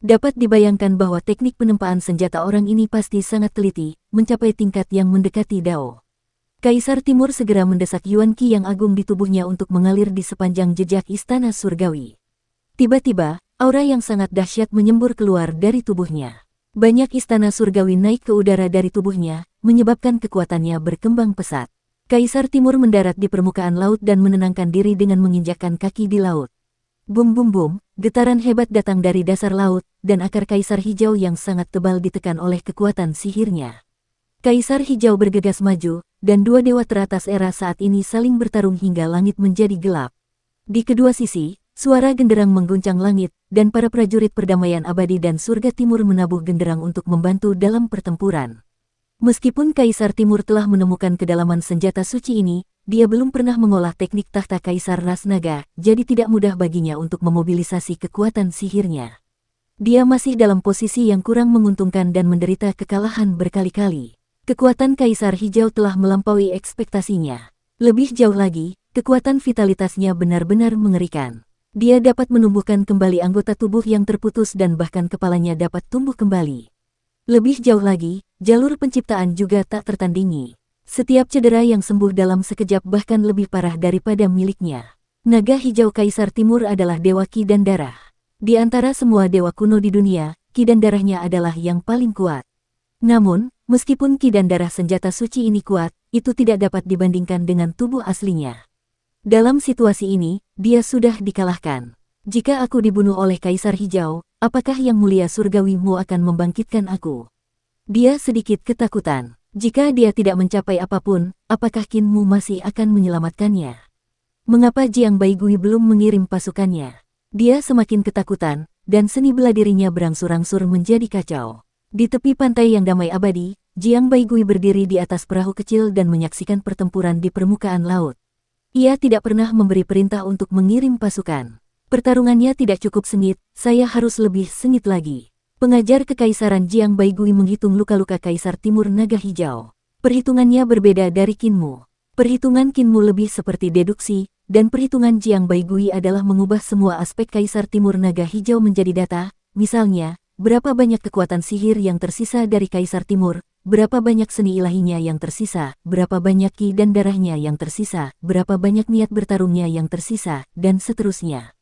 Dapat dibayangkan bahwa teknik penempaan senjata orang ini pasti sangat teliti, mencapai tingkat yang mendekati Dao. Kaisar Timur segera mendesak Yuan Qi yang agung di tubuhnya untuk mengalir di sepanjang jejak istana surgawi. Tiba-tiba, aura yang sangat dahsyat menyembur keluar dari tubuhnya. Banyak istana surgawi naik ke udara dari tubuhnya, menyebabkan kekuatannya berkembang pesat. Kaisar Timur mendarat di permukaan laut dan menenangkan diri dengan menginjakkan kaki di laut. Bum bum bum, getaran hebat datang dari dasar laut, dan akar Kaisar Hijau yang sangat tebal ditekan oleh kekuatan sihirnya. Kaisar Hijau bergegas maju, dan dua dewa teratas era saat ini saling bertarung hingga langit menjadi gelap. Di kedua sisi, suara genderang mengguncang langit, dan para prajurit perdamaian abadi dan surga timur menabuh genderang untuk membantu dalam pertempuran. Meskipun Kaisar Timur telah menemukan kedalaman senjata suci ini, dia belum pernah mengolah teknik tahta Kaisar Ras Naga, jadi tidak mudah baginya untuk memobilisasi kekuatan sihirnya. Dia masih dalam posisi yang kurang menguntungkan dan menderita kekalahan berkali-kali. Kekuatan Kaisar Hijau telah melampaui ekspektasinya. Lebih jauh lagi, kekuatan vitalitasnya benar-benar mengerikan. Dia dapat menumbuhkan kembali anggota tubuh yang terputus dan bahkan kepalanya dapat tumbuh kembali. Lebih jauh lagi, jalur penciptaan juga tak tertandingi. Setiap cedera yang sembuh dalam sekejap bahkan lebih parah daripada miliknya. Naga hijau Kaisar Timur adalah dewa Ki dan darah. Di antara semua dewa kuno di dunia, Ki dan darahnya adalah yang paling kuat. Namun, meskipun Ki dan darah senjata suci ini kuat, itu tidak dapat dibandingkan dengan tubuh aslinya. Dalam situasi ini, dia sudah dikalahkan. Jika aku dibunuh oleh Kaisar Hijau, apakah yang mulia surgawimu akan membangkitkan aku? Dia sedikit ketakutan. Jika dia tidak mencapai apapun, apakah Qinmu masih akan menyelamatkannya? Mengapa Jiang Baigui belum mengirim pasukannya? Dia semakin ketakutan, dan seni bela dirinya berangsur-angsur menjadi kacau. Di tepi pantai yang damai abadi, Jiang Baigui berdiri di atas perahu kecil dan menyaksikan pertempuran di permukaan laut. Ia tidak pernah memberi perintah untuk mengirim pasukan. Pertarungannya tidak cukup sengit, saya harus lebih sengit lagi. Pengajar Kekaisaran Jiang Baigui menghitung luka-luka Kaisar Timur Naga Hijau. Perhitungannya berbeda dari Qinmu. Perhitungan Qinmu lebih seperti deduksi, dan perhitungan Jiang Baigui adalah mengubah semua aspek Kaisar Timur Naga Hijau menjadi data, misalnya, berapa banyak kekuatan sihir yang tersisa dari Kaisar Timur, berapa banyak seni ilahinya yang tersisa, berapa banyak ki dan darahnya yang tersisa, berapa banyak niat bertarungnya yang tersisa, dan seterusnya.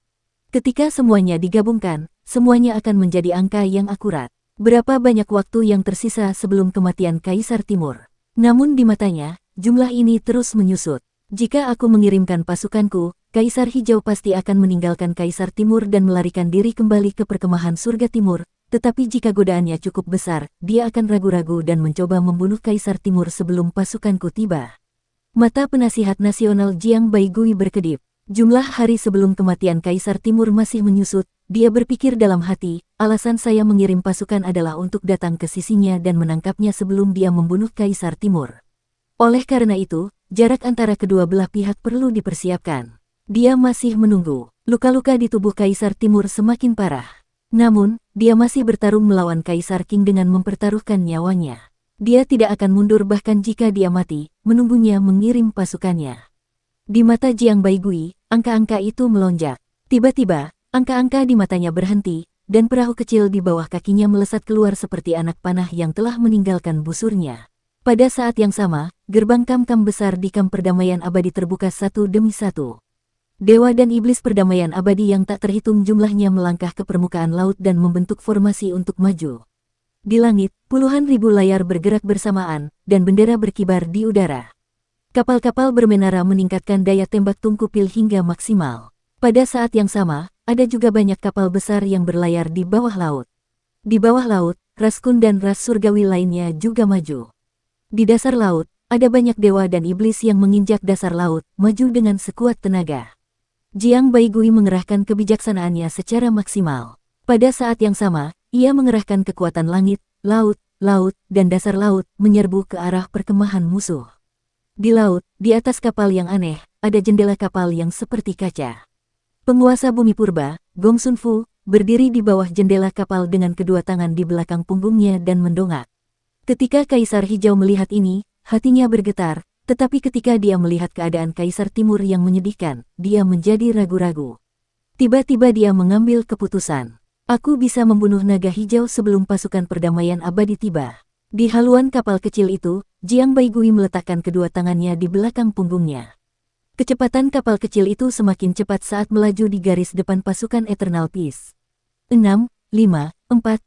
Ketika semuanya digabungkan, semuanya akan menjadi angka yang akurat. Berapa banyak waktu yang tersisa sebelum kematian Kaisar Timur. Namun di matanya, jumlah ini terus menyusut. Jika aku mengirimkan pasukanku, Kaisar Hijau pasti akan meninggalkan Kaisar Timur dan melarikan diri kembali ke perkemahan surga Timur. Tetapi jika godaannya cukup besar, dia akan ragu-ragu dan mencoba membunuh Kaisar Timur sebelum pasukanku tiba. Mata penasihat nasional Jiang Baigui berkedip. Jumlah hari sebelum kematian Kaisar Timur masih menyusut, dia berpikir dalam hati, alasan saya mengirim pasukan adalah untuk datang ke sisinya dan menangkapnya sebelum dia membunuh Kaisar Timur. Oleh karena itu, jarak antara kedua belah pihak perlu dipersiapkan. Dia masih menunggu. Luka-luka di tubuh Kaisar Timur semakin parah. Namun, dia masih bertarung melawan Kaisar Qing dengan mempertaruhkan nyawanya. Dia tidak akan mundur bahkan jika dia mati, menunggunya mengirim pasukannya. Di mata Jiang Baigui, angka-angka itu melonjak. Tiba-tiba, angka-angka di matanya berhenti, dan perahu kecil di bawah kakinya melesat keluar seperti anak panah yang telah meninggalkan busurnya. Pada saat yang sama, gerbang kam-kam besar di kamp perdamaian abadi terbuka satu demi satu. Dewa dan iblis perdamaian abadi yang tak terhitung jumlahnya melangkah ke permukaan laut dan membentuk formasi untuk maju. Di langit, puluhan ribu layar bergerak bersamaan, dan bendera berkibar di udara. Kapal-kapal bermenara meningkatkan daya tembak tungku pil hingga maksimal. Pada saat yang sama, ada juga banyak kapal besar yang berlayar di bawah laut. Di bawah laut, ras Kun dan ras surgawi lainnya juga maju. Di dasar laut, ada banyak dewa dan iblis yang menginjak dasar laut, maju dengan sekuat tenaga. Jiang Baigui mengerahkan kebijaksanaannya secara maksimal. Pada saat yang sama, ia mengerahkan kekuatan langit, laut, dan dasar laut, menyerbu ke arah perkemahan musuh. Di laut, di atas kapal yang aneh, ada jendela kapal yang seperti kaca. Penguasa bumi purba, Gong Sun Fu, berdiri di bawah jendela kapal dengan kedua tangan di belakang punggungnya dan mendongak. Ketika Kaisar Hijau melihat ini, hatinya bergetar, tetapi ketika dia melihat keadaan Kaisar Timur yang menyedihkan, dia menjadi ragu-ragu. Tiba-tiba dia mengambil keputusan. Aku bisa membunuh naga hijau sebelum pasukan perdamaian abadi tiba. Di haluan kapal kecil itu, Jiang Baigui meletakkan kedua tangannya di belakang punggungnya. Kecepatan kapal kecil itu semakin cepat saat melaju di garis depan pasukan Eternal Peace. 6, 5, 4,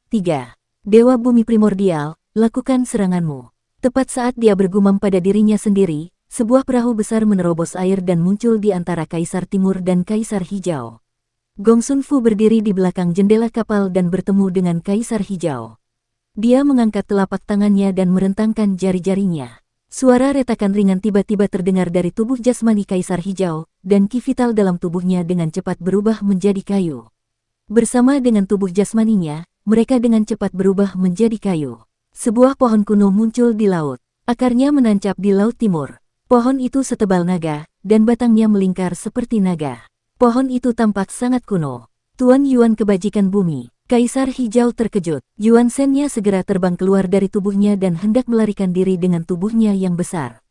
3. Dewa Bumi Primordial, lakukan seranganmu. Tepat saat dia bergumam pada dirinya sendiri, sebuah perahu besar menerobos air dan muncul di antara Kaisar Timur dan Kaisar Hijau. Gong Sun Fu berdiri di belakang jendela kapal dan bertemu dengan Kaisar Hijau. Dia mengangkat telapak tangannya dan merentangkan jari-jarinya. Suara retakan ringan tiba-tiba terdengar dari tubuh jasmani Kaisar Hijau, dan ki vital dalam tubuhnya dengan cepat berubah menjadi kayu. Bersama dengan tubuh jasmaninya, mereka dengan cepat berubah menjadi kayu. Sebuah pohon kuno muncul di laut. Akarnya menancap di Laut Timur. Pohon itu setebal naga, dan batangnya melingkar seperti naga. Pohon itu tampak sangat kuno. Tuan Yuan Kebajikan Bumi. Kaisar Hijau terkejut. Yuan Shen-nya segera terbang keluar dari tubuhnya dan hendak melarikan diri dengan tubuhnya yang besar.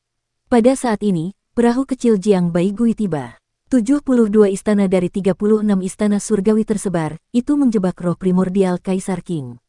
Pada saat ini, perahu kecil Jiang Baigui tiba. 72 istana dari 36 istana surgawi tersebar, itu menjebak roh primordial Kaisar King.